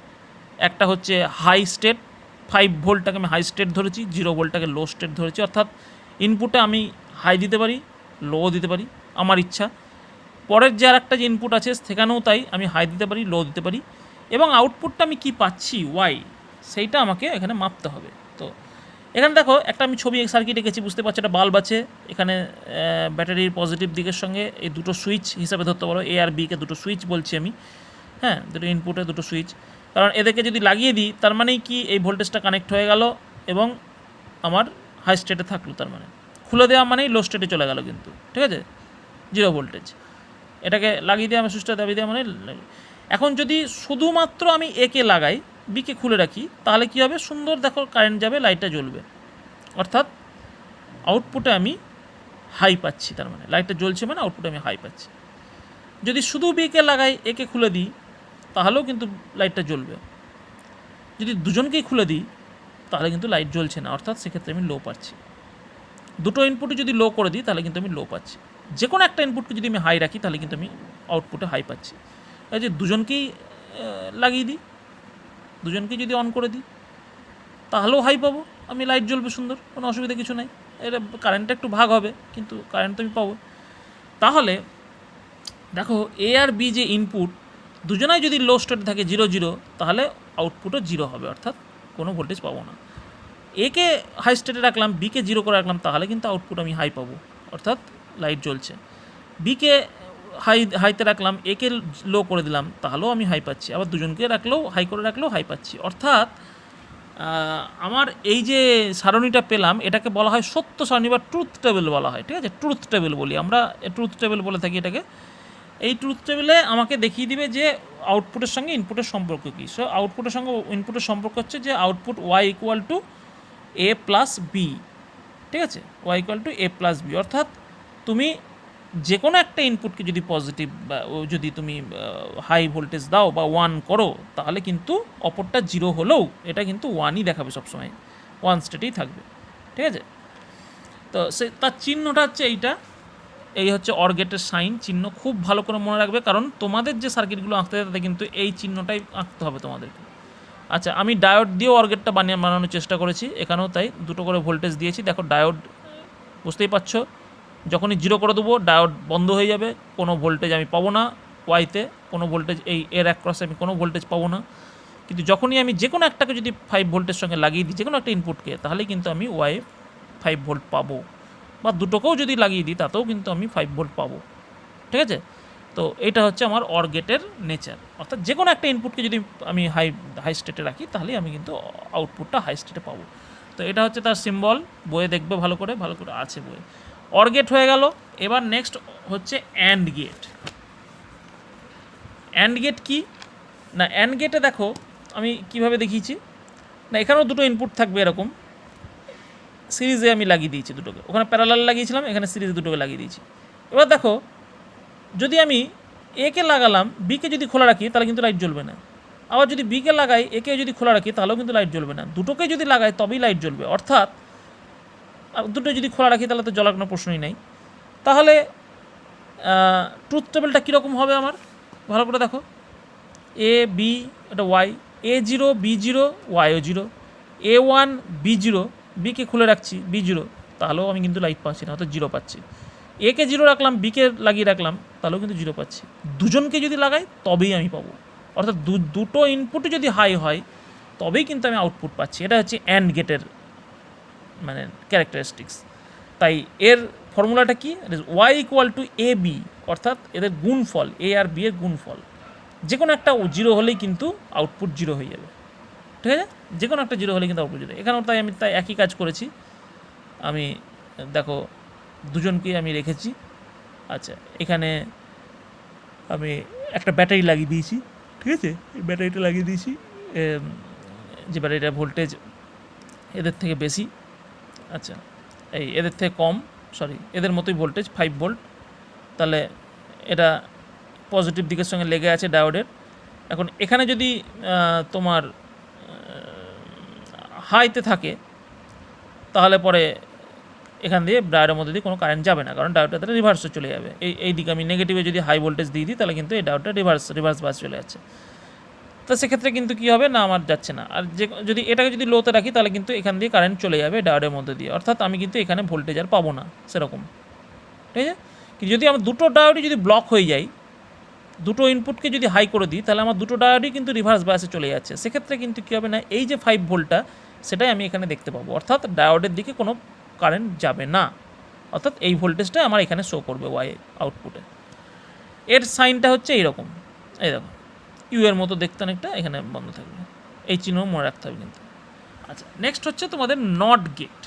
একটা হচ্ছে হাই স্টেট, 5 ভোল্টটাকে আমি হাই স্টেট ধরেছি, 0 ভোল্টটাকে লো স্টেট ধরেছি, অর্থাৎ ইনপুটে আমি হাই দিতে পারি, লো দিতে পারি, আমার ইচ্ছা। পরের যে আর একটা যে ইনপুট আছে সেখানেও তাই, আমি হাই দিতে পারি, লো দিতে পারি, এবং আউটপুটটা আমি কি পাচ্ছি ওয়াই, সেইটা আমাকে এখানে মাপতে হবে। তো এখানে দেখো একটা আমি ছবি সার্কিট এঁকেছি, বুঝতে পারছি একটা বাল্ব আছে এখানে, ব্যাটারির পজিটিভ দিকের সঙ্গে এই দুটো সুইচ হিসাবে ধরতে পারো, এ আর বিকে দুটো সুইচ বলছি আমি, হ্যাঁ, দুটো ইনপুটে দুটো সুইচ, কারণ এদেরকে যদি লাগিয়ে দিই তার মানেই কি এই ভোল্টেজটা কানেক্ট হয়ে গেল এবং আমার হাই স্টেটে থাকলো, তার মানে খুলে দেওয়া মানেই লো স্টেটে চলে গেল কিন্তু, ঠিক আছে? 0 ভোল্টেজ, এটাকে লাগিয়ে দিয়ে আমি সুইচটা দাবিয়ে দেওয়া মানে। এখন যদি শুধুমাত্র আমি একে লাগাই, বিকে খুলে রাখি, তাহলে কী হবে, সুন্দর দেখো কারেন্ট যাবে, লাইটটা জ্বলবে, অর্থাৎ আউটপুটে আমি হাই পাচ্ছি, তার মানে লাইটটা জ্বলছে মানে আউটপুটে আমি হাই পাচ্ছি। যদি শুধু বিকে লাগাই, একে খুলে দিই, তাহলেও কিন্তু লাইটটা জ্বলবে। যদি দুজনকেই খুলে দিই তাহলে কিন্তু লাইট জ্বলছে না, অর্থাৎ সেক্ষেত্রে আমি লো পাচ্ছি। দুটো ইনপুটে যদি লো করে দিই তাহলে কিন্তু আমি লো পাচ্ছি। যে কোনো একটা ইনপুটকে যদি আমি হাই রাখি তাহলে কিন্তু আমি আউটপুটে হাই পাচ্ছি। এই যে দুজনকেই লাগিয়ে দিই, দুজনকেই যদি অন করে দিই তাহলেও হাই পাবো, আমি লাইট জ্বলবে সুন্দর, কোনো অসুবিধা কিছু নাই। এটা কারেন্টটা একটু ভাগ হবে কিন্তু কারেন্ট তো আমি পাবো। তাহলে দেখো এ আর বি যে ইনপুট দুজনাই যদি লো স্টেটে থাকে 0 0, তাহলে আউটপুটও 0 হবে, অর্থাৎ কোনো ভোল্টেজ পাবো না। একে হাই স্টেটে রাখলাম, বিকে 0 করে রাখলাম, তাহলে কিন্তু আউটপুট আমি হাই পাবো, অর্থাৎ লাইট জ্বলছে। বিকে হাইতে রাখলাম, একে লো করে দিলাম, তাহলেও আমি হাই পাচ্ছি, আবার দুজনকে রাখলেও হাই করে রাখলেও হাই পাচ্ছি। অর্থাৎ আমার এই যে সারণীটা পেলাম এটাকে বলা হয় সত্য সারণী বা ট্রুথ টেবিল বলা হয়, ঠিক আছে? ট্রুথ টেবিল বলি আমরা, ট্রুথ টেবিল বলে থাকি এটাকে। এই ট্রুথ টেবিলে আমাকে দেখিয়ে দিবে যে আউটপুটের সঙ্গে ইনপুটের সম্পর্ক কী। সো আউটপুটের সঙ্গে ইনপুটের সম্পর্ক হচ্ছে যে output Y equal to A plus B, ঠিক আছে? Y equal to A plus B. অর্থাৎ তুমি যে কোনো একটা ইনপুটকে যদি পজিটিভ বা যদি তুমি হাই ভোল্টেজ দাও বা 1 করো, তাহলে কিন্তু অপরটা 0 হলেও এটা কিন্তু 1ই দেখাবে, সবসময় 1 স্টেটেই থাকবে, ঠিক আছে? তো তার চিহ্নটা হচ্ছে এইটা, এই হচ্ছে অর গেটের সাইন চিহ্ন। খুব ভালো করে মনে রাখবে, কারণ তোমাদের যে সার্কিটগুলো আঁকতে তাতে কিন্তু এই চিহ্নটাই আঁকতে হবে তোমাদেরকে। আচ্ছা, আমি ডায়োড দিয়েও অর গেটটা বানানোর চেষ্টা করেছি, এখানেও তাই, দুটো করে ভোল্টেজ দিয়েছি। দেখো ডায়োড, বুঝতেই পারছো, যখনই 0 করে দেবো ডায়োড বন্ধ হয়ে যাবে, কোনো ভোল্টেজ আমি পাবো না ওয়াইতে, কোনো ভোল্টেজ এই এর অ্যাক্রসে আমি কোনো ভোল্টেজ পাবো না। কিন্তু যখনই আমি যে কোনো একটাকে যদি 5 ভোল্টের সঙ্গে লাগিয়ে দিই, যে কোনো একটা ইনপুটকে, তাহলে কিন্তু আমি ওয়াই 5 ভোল্ট পাবো, বা দুটোকেও যদি লাগিয়ে দিই তাতেও কিন্তু আমি 5 ভোল্ট পাবো, ঠিক আছে? তো এটা হচ্ছে আমার অর গেটের নেচার। অর্থাৎ যে কোনো একটা ইনপুটকে যদি আমি হাই স্টেটে রাখি, তাহলে আমি কিন্তু আউটপুটটা হাই স্টেটে পাবো। তো এটা হচ্ছে তার সিম্বল, বইয়ে দেখবে ভালো করে আছে বইয়ে। অর গেট হয়ে গেল। এবার নেক্সট হচ্ছে অ্যান্ড গেট। অ্যান্ড গেট কি না, অ্যান্ড গেটে দেখো আমি কিভাবে দেখিয়েছি না, এখানেও দুটো ইনপুট থাকবে এরকম, সিরিজে আমি লাগিয়ে দিয়েছি দুটোকে, ওখানে প্যারালাল লাগিয়েছিলাম, এখানে সিরিজে দুটোকে লাগিয়ে দিয়েছি। এবার দেখো, যদি আমি একে লাগালাম, বিকে যদি খোলা রাখি তাহলে কিন্তু লাইট জ্বলবে না। আবার যদি বিকে লাগাই, একে যদি খোলা রাখি তাহলেও কিন্তু লাইট জ্বলবে না। দুটোকে যদি লাগাই তবেই লাইট জ্বলবে। অর্থাৎ দুটো যদি খোলা রাখি তাহলে তো জ্বলার কোনো প্রশ্নই নেই। তাহলে ট্রুথ টেবিলটা কীরকম হবে আমার, ভালো করে দেখো। এ বি, এটা ওয়াই, A0 B0 ওয়াইও 0, A1 B0, বিকে খুলে রাখছি B0, তাহলেও আমি কিন্তু লাইট পাচ্ছি না, অর্থাৎ 0 পাচ্ছি। একে 0 রাখলাম, বিকে লাগিয়ে রাখলাম, তাহলেও কিন্তু 0 পাচ্ছি। দুজনকে যদি লাগাই তবেই আমি পাবো। অর্থাৎ দুটো ইনপুটই যদি হাই হয় তবেই কিন্তু আমি আউটপুট পাচ্ছি। এটা হচ্ছে অ্যান্ড গেটের মানে ক্যারেক্টারিস্টিক্স। তাই এর ফর্মুলাটা কি, Y equal to A B, অর্থাৎ এদের গুণফল, এ আর বি এর গুণফল। যে কোনো একটা 0 হলেই কিন্তু আউটপুট 0 হয়ে যাবে, ঠিক আছে? যে কোনো একটা 0 হলেই কিন্তু আউটপুট 0। এখানেও তাই আমি একই কাজ করেছি। আমি দেখো দুজনকেই আমি রেখেছি। আচ্ছা, এখানে আমি একটা ব্যাটারি লাগিয়ে দিয়েছি, ঠিক আছে? এই ব্যাটারিটা লাগিয়ে দিয়েছি, যে ব্যাটারিটার ভোল্টেজ এদের থেকে বেশি, আচ্ছা এই এদের থেকে কম, সরি এদের মতোই ভোল্টেজ 5 ভোল্ট। তাহলে এটা পজিটিভ দিকের সঙ্গে লেগে আছে ডায়োডের। এখন এখানে যদি তোমার হাইতে থাকে, তাহলে পরে এখান দিয়ে ডায়োডের মধ্যে দিয়ে কোনো কারেন্ট যাবে না, কারণ ডায়োডটা তাহলে রিভার্সে চলে যাবে। এই দিকে আমি নেগেটিভে যদি হাই ভোল্টেজ দিয়ে দিই, তাহলে কিন্তু এই ডায়োডটা রিভার্স বাস চলে যাচ্ছে। তো সেক্ষেত্রে কিন্তু কী হবে না, আমার যাচ্ছে না। আর যদি এটাকে যদি লোতে রাখি, তাহলে কিন্তু এখান দিয়ে কারেন্ট চলে যাবে ডায়োডের মধ্যে দিয়ে, অর্থাৎ আমি কিন্তু এখানে ভোল্টেজ আর পাবো না সেরকম, ঠিক আছে? কিন্তু যদি আমার দুটো ডায়োডই যদি ব্লক হয়ে যায়, দুটো ইনপুটকে যদি হাই করে দিই, তাহলে আমার দুটো ডায়োডই কিন্তু রিভার্স বাসে চলে যাচ্ছে। সেক্ষেত্রে কিন্তু কী হবে না, এই যে 5 ভোল্টটা সেটাই আমি এখানে দেখতে পাবো, অর্থাৎ ডায়োডের দিকে কোনো কারেন্ট যাবে না, অর্থাৎ এই ভোল্টেজটা আমার এখানে শো করবে ওয়াই আউটপুটে। এর সাইনটা হচ্ছে এইরকম, এই দেখো ইউ এর মতো দেখতে অনেকটা, এখানে বন্ধ থাকবে, এই চিহ্ন মনে রাখতে হবে কিন্তু। আচ্ছা, নেক্সট হচ্ছে তোমাদের নট গেট,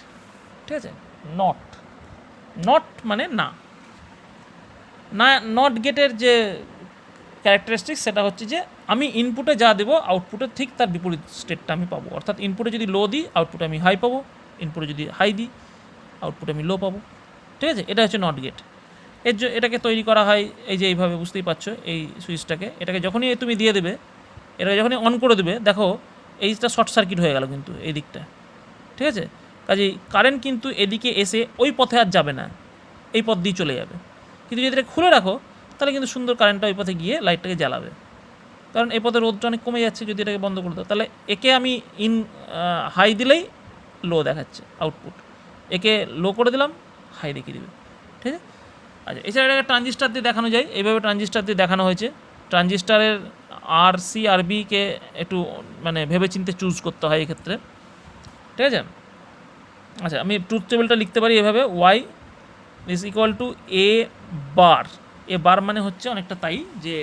ঠিক আছে? নট মানে না, নট গেটের যে ক্যারেক্টারিস্টিক্স সেটা হচ্ছে যে আমি ইনপুটে যা দেবো আউটপুটে ঠিক তার বিপরীত স্টেটটা আমি পাবো। অর্থাৎ ইনপুটে যদি লো দিই আউটপুটে আমি হাই পাবো, ইনপুটে যদি হাই দিই আউটপুটে আমি লো পাবো, ঠিক আছে? এটা হচ্ছে নট গেট। এটাকে তৈরি করা হয় এই যে এইভাবে, বুঝতেই পারছো, এই সুইচটাকে, এটাকে যখনই তুমি দিয়ে দেবে, এটাকে যখনই অন করে দেবে, দেখো এইটা শর্ট সার্কিট হয়ে গেল কিন্তু এই দিকটা, ঠিক আছে? কাজেই কারেন্ট কিন্তু এদিকে এসে ওই পথে আর যাবে না, এই পথ দিয়ে চলে যাবে। কিন্তু যদি এটা খুলে রাখো, তাহলে কিন্তু সুন্দর কারেন্টটা ওই পথে গিয়ে লাইটটাকে জ্বালাবে, কারণ এই পথে রোদটা অনেক কমে যাচ্ছে। যদি এটাকে বন্ধ করে দাও, তাহলে একে আমি হাই দিলেই লো দেখাচ্ছে আউটপুট, একে লো করে দিলাম হাই দেখিয়ে দেবে, ঠিক আছে? আচ্ছা, এছাড়া এটাকে ট্রানজিস্টার দিয়ে দেখানো যায়, এইভাবে ট্রানজিস্টার দিয়ে দেখানো হয়েছে। ট্রানজিস্টারের RC RBকে একটু মানে ভেবেচিন্তে চুজ করতে হয় এক্ষেত্রে, ঠিক আছে? আচ্ছা, আমি ট্রুথ টেবিলটা লিখতে পারি এভাবে, Y is equal to A বার, এ বার মানে হচ্ছে অনেকটা তাই যে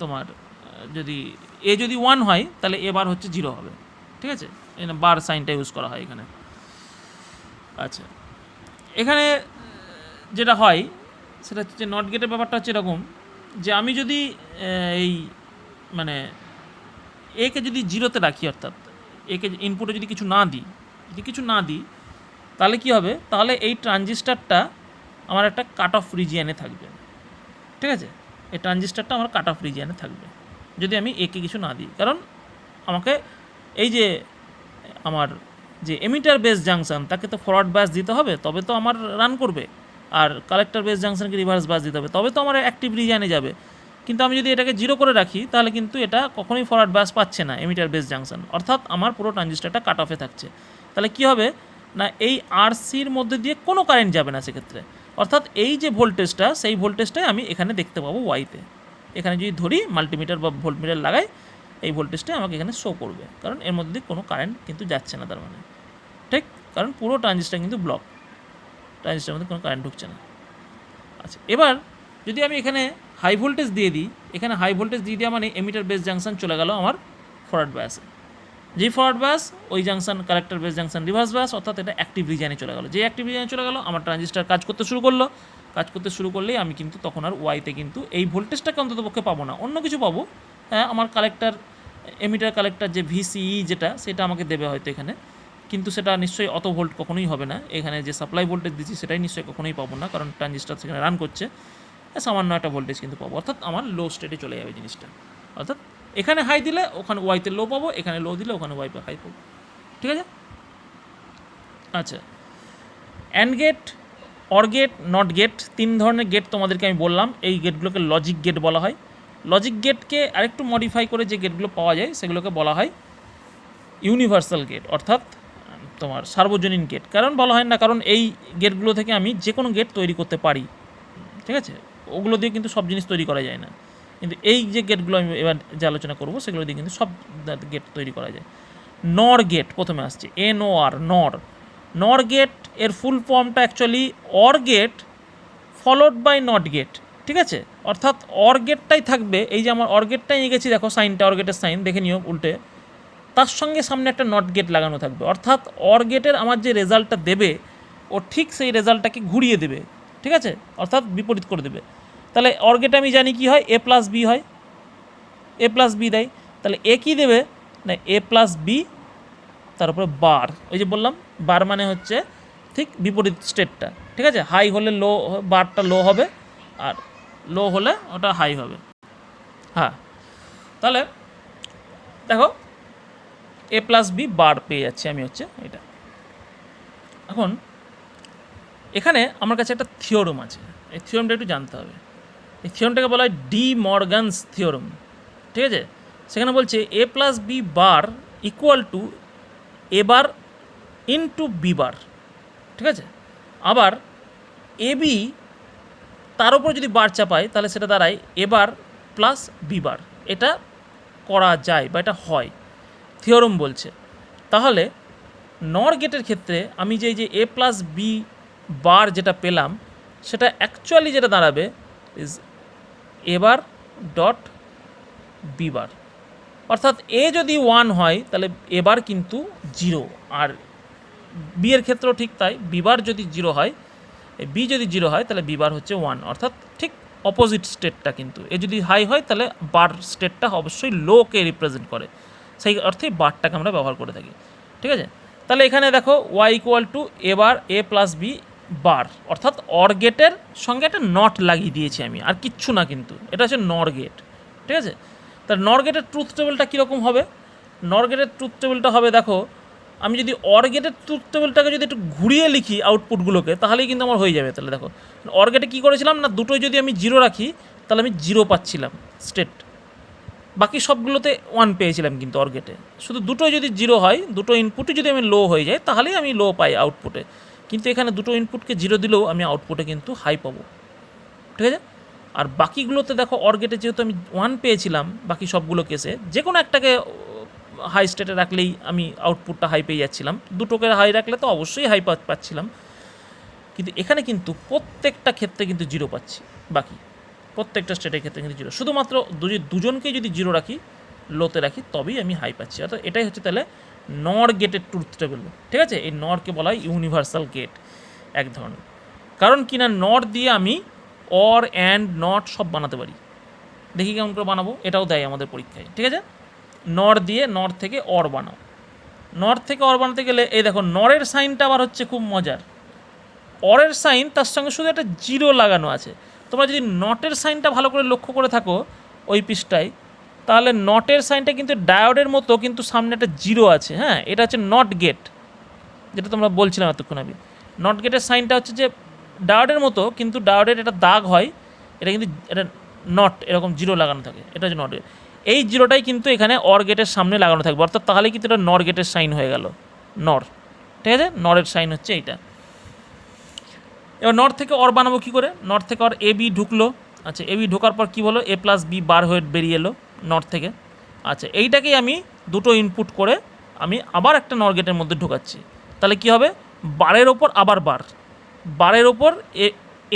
তোমার যদি এ যদি 1 হয় তাহলে এ বার হচ্ছে 0 হবে, ঠিক আছে? এখানে বার সাইনটা ইউজ করা হয় এখানে। আচ্ছা, এখানে যেটা হয় সেটা হচ্ছে নট গেটের ব্যাপারটা হচ্ছে এরকম যে আমি যদি এই মানে একে যদি 0-তে রাখি, অর্থাৎ একে ইনপুটে যদি কিছু না দিই তাহলে কি হবে, তাহলে এই ট্রানজিস্টারটা আমার একটা কাট অফ রিজিয়ানে থাকবে, ঠিক আছে? এই ট্রানজিস্টারটা আমার কাট অফ রিজিয়ানে থাকবে যদি আমি একে কিছু না দিই, কারণ আমাকে এই যে আমার যে এমিটার বেস জাংশন তাকে তো ফরওয়ার্ড বায়াস দিতে হবে, তবে তো আমার রান করবে, আর কালেক্টর বেস জাংশনকে রিভার্স বায়াস দিতে হবে, তবে তো আমার অ্যাক্টিভ রিজিয়ানে যাবে। কিন্তু আমি যদি এটাকে 0 করে রাখি তাহলে কিন্তু এটা কখনোই ফরওয়ার্ড বায়াস পাচ্ছে না এমিটার বেস জাংশন, অর্থাৎ আমার পুরো ট্রানজিস্টারটা কাট অফে থাকছে। তাহলে কি হবে না, এই আরসির মধ্যে দিয়ে কোনো কারেন্ট যাবে না সেক্ষেত্রে, অর্থাৎ এই যে ভোল্টেজটা সেই ভোল্টেজটাই আমি এখানে দেখতে পাবো ওয়াইতে। এখানে যদি ধরি মাল্টিমিটার বা ভোল্টমিটার লাগাই, এই ভোল্টেজটাই আমাকে এখানে শো করবে, কারণ এর মধ্যে কোনো কারেন্ট কিন্তু যাচ্ছে না, তার মানে ঠিক, কারণ পুরো ট্রানজিস্টার কিন্তু ব্লক, ট্রানজিস্টারের মধ্যে কোনো কারেন্ট ঢুকছে না। আচ্ছা, এবার যদি আমি এখানে হাই ভোল্টেজ দিয়ে দিই, এখানে হাই ভোল্টেজ দিয়ে দেওয়া মানে এমিটার বেস জাংশন চলে গেল আমার ফরওয়ার্ড বায়াসে, যেই ফরওয়ার্ড বায়াস ওই junction collector base junction reverse bias, অর্থাৎ এটা অ্যাক্টিভ রিজিয়নে চলে গেল। যে অ্যাক্টিভ রিজিয়নে চলে গেল আমার ট্রানজিস্টার কাজ করতে শুরু করলেই আমি কিন্তু তখন আর ওয়াইতে কিন্তু এই ভোল্টেজটাকে অন্তত পক্ষে পাবো না, অন্য কিছু পাবো। হ্যাঁ, আমার কালেক্টর এমিটার কালেক্টর যে ভিসিই যেটা সেটা আমাকে দেবে হয়তো এখানে, কিন্তু সেটা নিশ্চয়ই অত ভোল্ট কখনোই হবে না। এখানে যে সাপ্লাই ভোল্টেজ দিচ্ছি সেটাই নিশ্চয়ই কখনোই পাবো না, কারণ ট্রানজিস্টার সেখানে রান করছে, সামান্য একটা ভোল্টেজ কিন্তু পাবো, অর্থাৎ আমার লো স্টেটে চলে যাবে জিনিসটা। অর্থাৎ এখানে হাই দিলে ওখানে ওয়াইতে লো পাবো, এখানে লো দিলে ওখানে ওয়াইতে হাই পাবো, ঠিক আছে? আচ্ছা, and gate, or gate, not gate, 3 ধরনের গেট তোমাদেরকে আমি বললাম। এই গেটগুলোকে লজিক গেট বলা হয়। লজিক গেটকে আরেকটু মডিফাই করে যে গেটগুলো পাওয়া যায় সেগুলোকে বলা হয় ইউনিভার্সাল গেট, অর্থাৎ তোমার সার্বজনীন গেট। কারণ বলা হয় না, কারণ এই গেটগুলো থেকে আমি যে কোনো গেট তৈরি করতে পারি, ঠিক আছে? ওগুলো দিয়ে কিন্তু সব জিনিস তৈরি করা যায় না, কিন্তু এই যে গেটগুলো আমি এবার যে আলোচনা করবো সেগুলো দিয়ে কিন্তু সব গেট তৈরি করা যায়। নর গেট প্রথমে আসছে, NOR, নর। নর গেট এর ফুল ফর্মটা actually or gate followed by not gate, ঠিক আছে? অর্থাৎ অর গেটটাই থাকবে, এই যে আমার অর গেটটাই নিয়ে গেছি, দেখো সাইনটা অর গেটের সাইন দেখে নিও উল্টে, তার সঙ্গে সামনে একটা নট গেট লাগানো থাকবে, অর্থাৎ অর গেটের আমার যে রেজাল্টটা দেবে ও ঠিক সেই রেজাল্টটাকে ঘুরিয়ে দেবে, ঠিক আছে? অর্থাৎ বিপরীত করে দেবে। তাহলে অর গেটে আমি জানি কি হয়, A+B হয়, A+B দেয়, তাহলে এ কী দেবে না A+B, তার উপরে বার, ওই যে বললাম বার মানে হচ্ছে ঠিক বিপরীত স্টেটটা, ঠিক আছে? হাই হলে লো, বারটা লো হবে, আর লো হলে ওটা হাই হবে। হ্যাঁ, তাহলে দেখো A+B বার পেয়ে যাচ্ছি আমি, হচ্ছে এটা। এখন এখানে আমার কাছে একটা থিওরম আছে, এই থিওরমটা একটু জানতে হবে। এই থিওরমটাকে বলা হয় ডি মর্গানস থিওরম, ঠিক আছে? সেখানে বলছে A+B bar equal to A bar into B bar, ঠিক আছে? আবার AB তার উপর যদি বার চাপায় তাহলে সেটা দাঁড়ায় এ বার প্লাস বি বার। এটা করা যায় বা এটা হয়, থিওরম বলছে। তাহলে নর গেটের ক্ষেত্রে আমি যে A+B বার যেটা পেলাম সেটা অ্যাকচুয়ালি যেটা দাঁড়াবে is A bar dot B bar, অর্থাৎ এ যদি 1 হয় তাহলে এ বার কিন্তু 0, আর বি এর ক্ষেত্রেও ঠিক তাই, বি বার যদি 0 হয়, বি যদি 0 হয় তাহলে বি বার হচ্ছে 1, অর্থাৎ ঠিক অপোজিট স্টেটটা। কিন্তু এ যদি হাই হয় তাহলে বার স্টেটটা অবশ্যই লোকে রিপ্রেজেন্ট করে, সেই অর্থে বারটাকে আমরা ব্যবহার করে থাকি, ঠিক আছে? তাহলে এখানে দেখো Y equal to A bar A+B bar, অর্থাৎ অর গেটের সঙ্গে একটা নট লাগিয়ে দিয়েছি আমি, আর কিচ্ছু না, কিন্তু এটা হচ্ছে নর গেট, ঠিক আছে? তার নর গেটের ট্রুথ টেবিলটা কীরকম হবে? নর গেটের ট্রুথ টেবিলটা হবে, দেখো আমি যদি অর গেটের ট্রুথ টেবিলটাকে যদি একটু ঘুরিয়ে লিখি আউটপুটগুলোকে তাহলেই কিন্তু আমার হয়ে যাবে। তাহলে দেখো অর গেটে কী করেছিলাম না, দুটোই যদি আমি 0 রাখি তাহলে আমি 0 পাচ্ছিলাম স্টেট, বাকি সবগুলোতে 1 পেয়েছিলাম, কিন্তু অর গেটে শুধু দুটোই যদি 0 হয়, দুটো ইনপুটই যদি আমি লো হয়ে যায় তাহলেই আমি লো পাই আউটপুটে, কিন্তু এখানে দুটো ইনপুটকে 0 দিলেও আমি আউটপুটে কিন্তু হাই পাবো, ঠিক আছে? আর বাকিগুলোতে দেখো অর গেটে যেহেতু আমি 1 পেয়েছিলাম, বাকি সবগুলো কেসে যে কোনো একটাকে হাই স্টেটে রাখলেই আমি আউটপুটটা হাই পেয়ে যাচ্ছিলাম, দুটোকে হাই রাখলে তো অবশ্যই হাই পাচ্ছিলাম, কিন্তু এখানে কিন্তু প্রত্যেকটা ক্ষেত্রে কিন্তু 0 পাচ্ছি, বাকি প্রত্যেকটা স্টেটের ক্ষেত্রে কিন্তু জিরো, শুধুমাত্র দুজনকেই যদি জিরো রাখি, লোতে রাখি, তবেই আমি হাই পাচ্ছি। অর্থাৎ এটাই হচ্ছে তাহলে নর গেটের ট্রুথ টেবিল, ঠিক আছে। এই নরকে বলা হয় ইউনিভার্সাল গেট এক ধরনের, কারণ কিনা নর দিয়ে আমি অর অ্যান্ড নট সব বানাতে পারি। দেখি কেমন করে বানাবো, এটাও দেয় আমাদের পরীক্ষায়, ঠিক আছে। নর দিয়ে নর থেকে অর বানাও, নর থেকে অর বানাতে গেলে এই দেখো নরের সাইনটা আবার হচ্ছে খুব মজার, অরের সাইন তার সঙ্গে শুধু একটা জিরো লাগানো আছে। তোমরা যদি নটের সাইনটা ভালো করে লক্ষ্য করে থাকো ওই পৃষ্ঠায়, তাহলে নটের সাইনটা কিন্তু ডায়োডের মতো, কিন্তু সামনে একটা জিরো আছে। হ্যাঁ, এটা হচ্ছে নট গেট, যেটা তোমরা বলছিলাম এতক্ষণ আমি। নট গেটের সাইনটা হচ্ছে যে ডায়োডের মতো, কিন্তু ডায়োডের একটা দাগ হয়, এটা কিন্তু এটা নট এরকম জিরো লাগানো থাকে, এটা হচ্ছে নট গেট। এই জিরোটাই কিন্তু এখানে অর গেটের সামনে লাগানো থাকবে, অর্থাৎ তাহলে কিন্তু এটা নর গেটের সাইন হয়ে গেল, নর, ঠিক আছে। নরের সাইন হচ্ছে এইটা। এবার নর থেকে অর বানাবো কী করে, নর থেকে অর এ বি ঢুকলো, আচ্ছা এ বি ঢোকার পর কী হলো, এ প্লাস বি বার হয়ে বেরিয়ে এলো নর থেকে। আচ্ছা এইটাকেই আমি দুটো ইনপুট করে আমি আবার একটা নর গেটের মধ্যে ঢোকাচ্ছি, তাহলে কী হবে, বারের ওপর আবার বার, বারের ওপর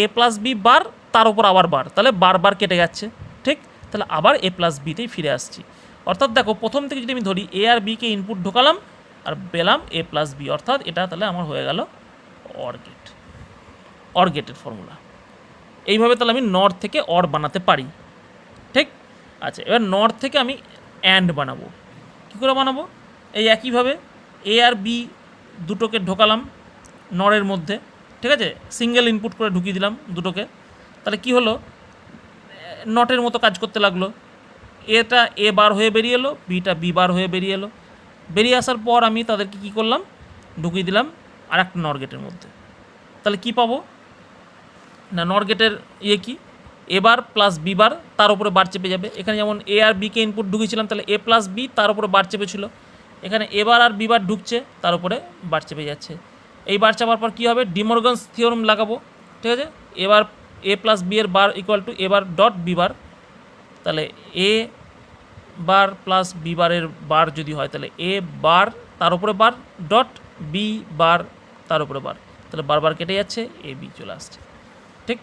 এ প্লাস বি বার, তার ওপর আবার বার, তাহলে বারবার কেটে যাচ্ছে, ঠিক। তাহলে আবার এ প্লাস বিতেই ফিরে আসছি। অর্থাৎ দেখো প্রথম থেকে যদি আমি ধরি এ আর বিকে ইনপুট ঢোকালাম আর পেলাম এ প্লাস বি, অর্থাৎ এটা তাহলে আমার হয়ে গেল অর গেট, অর গেটের ফর্মুলা। এইভাবে তাহলে আমি নর থেকে অর বানাতে পারি, ঠিক। আচ্ছা এবার নর থেকে আমি অ্যান্ড বানাবো, কী করে বানাবো, এই একইভাবে এ আর বি দুটোকে ঢোকালাম নরের মধ্যে, ঠিক আছে, সিঙ্গেল ইনপুট করে ঢুকিয়ে দিলাম দুটোকে, তাহলে কি হলো, নটের মতো কাজ করতে লাগলো। এটা এ বার হয়ে বেরিয়ে এলো, বিটা বি বার হয়ে বেরিয়ে এলো, বেরিয়ে আসার পর আমি তাদেরকে কী করলাম, ঢুকিয়ে দিলাম আর একটা নর গেটের মধ্যে। তাহলে কি পাবো না, নর গেটের ইয়ে কি, এ বার প্লাস বি বার, তার উপরে বার চেপে যাবে। এখানে যেমন এ আর বিকে ইনপুট ঢুকিয়েছিলাম, তাহলে এ প্লাস বি তার উপরে বার চেপেছিল, এখানে এ বার আর বি বার ঢুকছে, তার উপরে বার চেপে যাচ্ছে। এই বার চাপার পর কী হবে, ডিমর্গানস থিওরেম লাগাবো, ঠিক আছে। এবার এ প্লাস বি এর bar equal to A bar dot B bar, তাহলে এ বার প্লাস বি বারের বার যদি হয়, তাহলে এ বার তার উপরে বার ডট বি বার তার উপরে বার, তাহলে বারবার কেটে যাচ্ছে, এ বি চলে আসছে, ঠিক।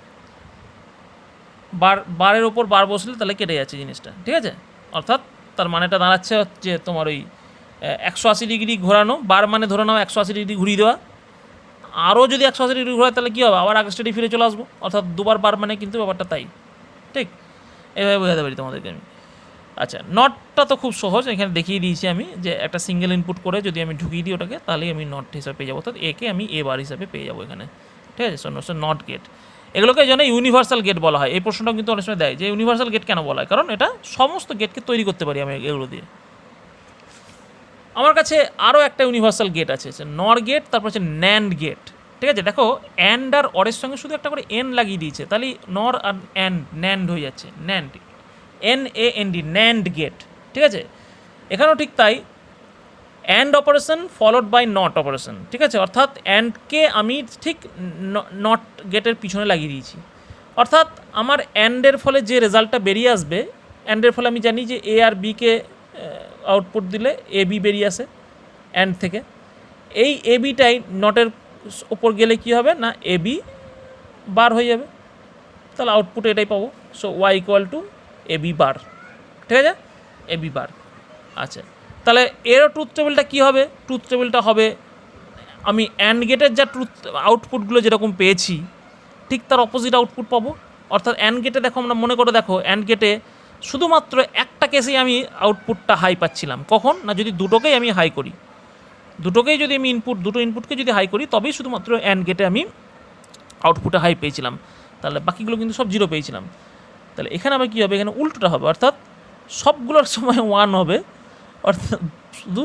বারের ওপর বার বসলে তাহলে কেটে যাচ্ছে জিনিসটা, ঠিক আছে। অর্থাৎ তার মানেটা দাঁড়াচ্ছে হচ্ছে তোমার ওই 180 ডিগ্রি ঘোরানো, বার মানে ধরে নাও 180 ডিগ্রি ঘুরিয়ে দেওয়া, আরও যদি 180 ডিগ্রি ঘোরায় তাহলে কী হবে, আবার আগের স্টেটে ফিরে চলে আসবো, অর্থাৎ দুবার বার মানে কিন্তু ব্যাপারটা তাই, ঠিক। এভাবে বোঝাতে পারি তোমাদেরকে আমি। আচ্ছা নটটা তো খুব সহজ, এখানে দেখিয়ে দিয়েছি আমি যে একটা সিঙ্গেল ইনপুট করে যদি আমি ঢুকিয়ে দিই ওটাকে, তাহলেই আমি নট হিসাবে পেয়ে যাবো, অর্থাৎ একে আমি এ বার হিসাবে পেয়ে যাবো এখানে, ঠিক আছে। সো নট গেট, এগুলোকে এই জন্য ইউনিভার্সাল গেট বলা হয়। এই প্রশ্নটাও কিন্তু অনেক সময় দেয় যে ইউনিভার্সাল গেট কেন বলা হয়, কারণ এটা সমস্ত গেটকে তৈরি করতে পারি আমি এগুলো দিয়ে। আমার কাছে আরও একটা ইউনিভার্সাল গেট আছে, নর গেট, তারপর হচ্ছে ন্যান্ড গেট, ঠিক আছে। দেখো অ্যান্ড আর অরের সঙ্গে শুধু একটা করে এন লাগিয়ে দিয়েছে, তাহলে নর আর ন্যান্ড হয়ে যাচ্ছে, ন্যান্ড, NAND, ন্যান্ড গেট, ঠিক আছে। এখানেও ঠিক তাই, and operation followed by not operation, ঠিক আছে। অর্থাৎ অ্যান্ডকে আমি ঠিক নট গেটের পিছনে লাগিয়ে দিয়েছি, অর্থাৎ আমার অ্যান্ডের ফলে যে রেজাল্টটা বেরিয়ে আসবে, অ্যান্ডের ফলে আমি জানি যে এ আর বিকে আউটপুট দিলে এ বি বেরিয়ে আসে অ্যান্ড থেকে, এই এ বিটাই নটের ওপর গেলে কী হবে না, এ বি বার হয়ে যাবে, তাহলে আউটপুট এটাই পাবো। So Y equal to A B bar, ঠিক আছে, এ বি বার। আচ্ছা তাহলে এরও ট্রুথ টেবিলটা কী হবে, ট্রুথ টেবিলটা হবে আমি অ্যান্ড গেটের যা ট্রুথ আউটপুটগুলো যেরকম পেয়েছি ঠিক তার অপোজিট আউটপুট পাবো। অর্থাৎ অ্যান্ড গেটে দেখো, আমরা মনে করে দেখো অ্যান্ড গেটে শুধুমাত্র একটা কেসেই আমি আউটপুটটা হাই পাচ্ছিলাম, কখন না, যদি দুটোকেই আমি হাই করি, দুটোকেই যদি আমি দুটো ইনপুটকে যদি হাই করি, তবেই শুধুমাত্র অ্যান্ড গেটে আমি আউটপুটে হাই পেয়েছিলাম, তাহলে বাকিগুলো কিন্তু সব জিরো পেয়েছিলাম। তাহলে এখানে আবার কী হবে, এখানে উল্টোটা হবে, অর্থাৎ সবগুলোর সময় 1 হবে, অর্থাৎ শুধু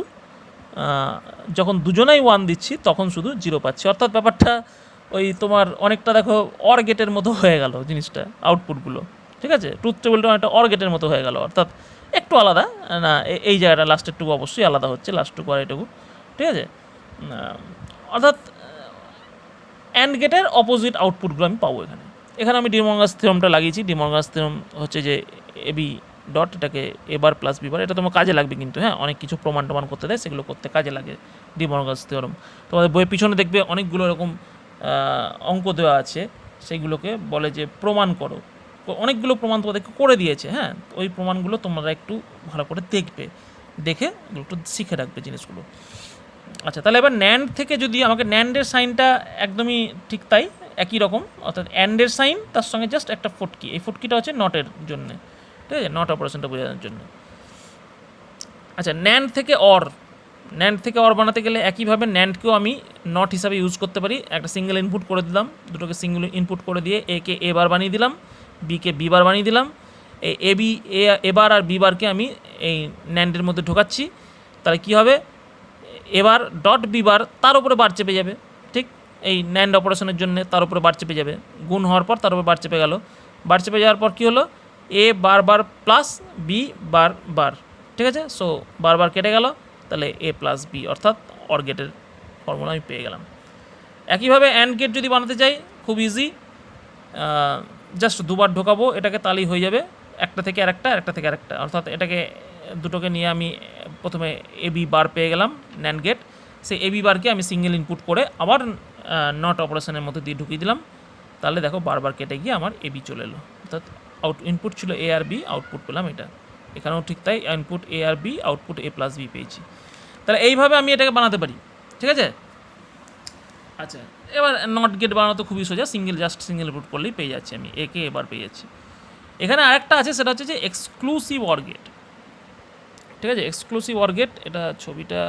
যখন দুজনেই 1 দিচ্ছি তখন শুধু 0 পাচ্ছি। অর্থাৎ ব্যাপারটা ওই তোমার অনেকটা দেখো অর গেটের মতো হয়ে গেল জিনিসটা, আউটপুটগুলো, ঠিক আছে। ট্রুথ টেবিলটা অনেকটা অর গেটের মতো হয়ে গেল, অর্থাৎ একটু আলাদা না, এই জায়গাটা লাস্টেরটুকু অবশ্যই আলাদা হচ্ছে, লাস্টটুকু আর এটুকু, ঠিক আছে। অর্থাৎ অ্যান্ড গেটের অপোজিট আউটপুটগুলো আমি পাবো এখানে। এখানে আমি ডিমর্গানস থিওরেমটা লাগিয়েছি। ডিমর্গানস থিওরেম হচ্ছে যে এ বি ডট এটাকে এ বার প্লাস বি বার, এটা তোমার কাজে লাগবে কিন্তু, হ্যাঁ, অনেক কিছু প্রমাণ টমান করতে দেয়, সেগুলো করতে কাজে লাগে ডিমর্গানস থিওরেম। তোমাদের বইয়ের পিছনে দেখবে অনেকগুলো এরকম অঙ্ক দেওয়া আছে, সেইগুলোকে বলে যে প্রমাণ করো, অনেকগুলো প্রমাণ তোমাদেরকে করে দিয়েছে, হ্যাঁ, ওই প্রমাণগুলো তোমরা একটু ভালো করে দেখবে, দেখে একটু শিখে রাখবে জিনিসগুলো। আচ্ছা, তাহলে এবার ন্যান্ড থেকে যদি আমাকে ন্যান্ডের সাইনটা একদমই ঠিক তাই একই রকম, অর্থাৎ অ্যান্ডের সাইন তার সঙ্গে জাস্ট একটা ফুটকি, এই ফুটকিটা হচ্ছে নটের জন্য, ঠিক আছে, নট অপারেশনটা বোঝানোর জন্য। আচ্ছা, ন্যান্ড থেকে অর বানাতে গেলে একইভাবে ন্যান্ডকেও আমি নট হিসাবে ইউজ করতে পারি। একটা সিঙ্গেল ইনপুট করে দিলাম, দুটোকে সিঙ্গেল ইনপুট করে দিয়ে একে এ বার বানিয়ে দিলাম, বিকে বি বার বানিয়ে দিলাম, এই এ বার আর বি বারকে আমি এই ন্যান্ডের মধ্যে ঢোকাচ্ছি। তাহলে কী হবে, এবার ডট বি বার তার উপরে বার চেপে যাবে, ঠিক এই ন্যান্ড অপারেশনের জন্য তার উপরে বার চেপে যাবে, গুণ হওয়ার পর তার উপরে বার চেপে গেল, বার চেপে যাওয়ার পর কী হলো, এ বার বার প্লাস বি বার বার, ঠিক আছে। সো বারবার কেটে গেল, তাহলে এ প্লাস বি অর্থাৎ অর গেটের ফর্মুলা আমি পেয়ে গেলাম। একইভাবে অ্যান্ড গেট যদি বানাতে চাই খুব ইজি, জাস্ট দুবার ঢোকাবো এটাকে, তাহলেই হয়ে যাবে একটা থেকে আরেকটা থেকে আরেকটা, অর্থাৎ এটাকে দুটোকে নিয়ে আমি প্রথমে এ বি বার পেয়ে গেলাম ন্যান্ড গেট, সেই এ বি বারকে আমি সিঙ্গেল ইনপুট করে আবার নট অপারেশনের মধ্যে দিয়ে ঢুকিয়ে দিলাম, তাহলে দেখো বারবার কেটে গিয়ে আমার এ বি চলে এলো, অর্থাৎ ইনপুট ছিল এ আর বি, আউটপুট পেলাম এটা। এখানেও ঠিক তাই, ইনপুট এ আর বি, আউটপুট এ প্লাস বি পেয়েছি। তাহলে এইভাবে আমি এটাকে বানাতে পারি, ঠিক আছে। আচ্ছা, এবার নট গেট বানানো তো খুবই সোজা, জাস্ট সিঙ্গেল ইনপুট করলেই পেয়ে যাচ্ছি আমি একে, এবার পেয়ে যাচ্ছি। এখানে আরেকটা আছে, সেটা হচ্ছে যে এক্সক্লুসিভ অর গেট, ঠিক আছে। এক্সক্লুসিভ অর গেট, এটা ছবিটা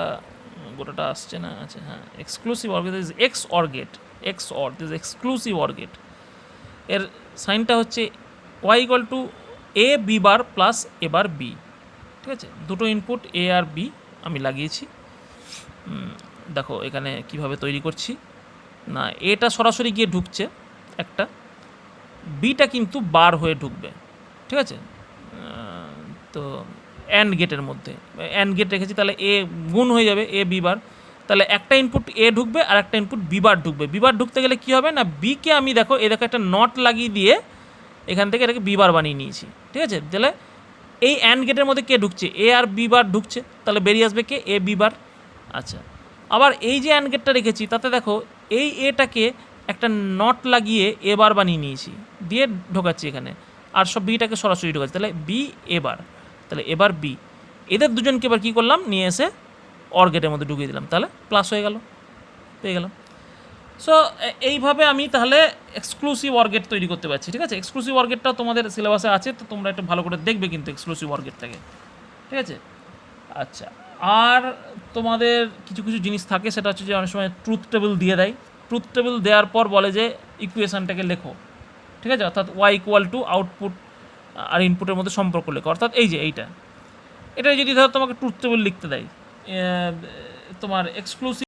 গোটাটা আসছে না, আচ্ছা হ্যাঁ, exclusive or gate is X or gate, X or this exclusive or gate. এর সাইনটা হচ্ছে Y equal to A B bar plus A bar B, ঠিক আছে। দুটো ইনপুট এ আর বি আমি লাগিয়েছি। দেখো এখানে কিভাবে তৈরি করছি, না এটা সরাসরি গিয়ে ঢুকছে একটা, বিটা কিন্তু বার হয়ে ঢুকবে, ঠিক আছে। তো অ্যান্ড গেটের মধ্যে অ্যান্ড গেট রেখেছি, তাহলে এ গুণ হয়ে যাবে এ বি বার, তাহলে একটা ইনপুট এ ঢুকবে আর একটা ইনপুট বি বার ঢুকবে। বি বার ঢুকতে গেলে কী হবে না, বিকে আমি দেখো একটা নট লাগিয়ে দিয়ে এখান থেকে এটাকে বি বার বানিয়ে নিয়েছি, ঠিক আছে। তাহলে এই অ্যান্ড গেটের মধ্যে কে ঢুকছে, এ আর বি বার ঢুকছে, তাহলে বেরিয়ে আসবে কে, এ বি বার। আচ্ছা, আবার এই যে অ্যান্ড গেটটা রেখেছি তাতে দেখো এই এটাকে একটা নট লাগিয়ে এ বার বানিয়ে নিয়েছি, দিয়ে ঢোকাচ্ছি এখানে, আর সব বিটাকে সরাসরি ঢোকাচ্ছি, তাহলে বি এ বার, তাহলে এবার বি, এদের দুজনকে এবার কী করলাম, নিয়ে এসে অর গেটের মধ্যে ঢুকিয়ে দিলাম, তাহলে প্লাস হয়ে গেল, পেয়ে গেলাম। সো এইভাবে আমি তাহলে এক্সক্লুসিভ অর গেট তৈরি করতে পারছি, ঠিক আছে। এক্সক্লুসিভ অর গেটটাও তোমাদের সিলেবাসে আছে, তো তোমরা একটু ভালো করে দেখবে কিন্তু এক্সক্লুসিভ অর গেটটাকে, ঠিক আছে। আচ্ছা, আর তোমাদের কিছু কিছু জিনিস থাকে, সেটা হচ্ছে যে অনেক সময় ট্রুথ টেবিল দিয়ে দেয়, ট্রুথ টেবিল দেওয়ার পর বলে যে ইকুয়েশানটাকে লেখো, ঠিক আছে, অর্থাৎ ওয়াই ইকুয়াল টু আউটপুট আর ইনপুটের মধ্যে সম্পর্ক লেখো, অর্থাৎ এই যে এটা যদি ধরো তোমাকে ট্রুথ টেবিল লিখতে দেয়, তোমার এক্সক্লুসিভ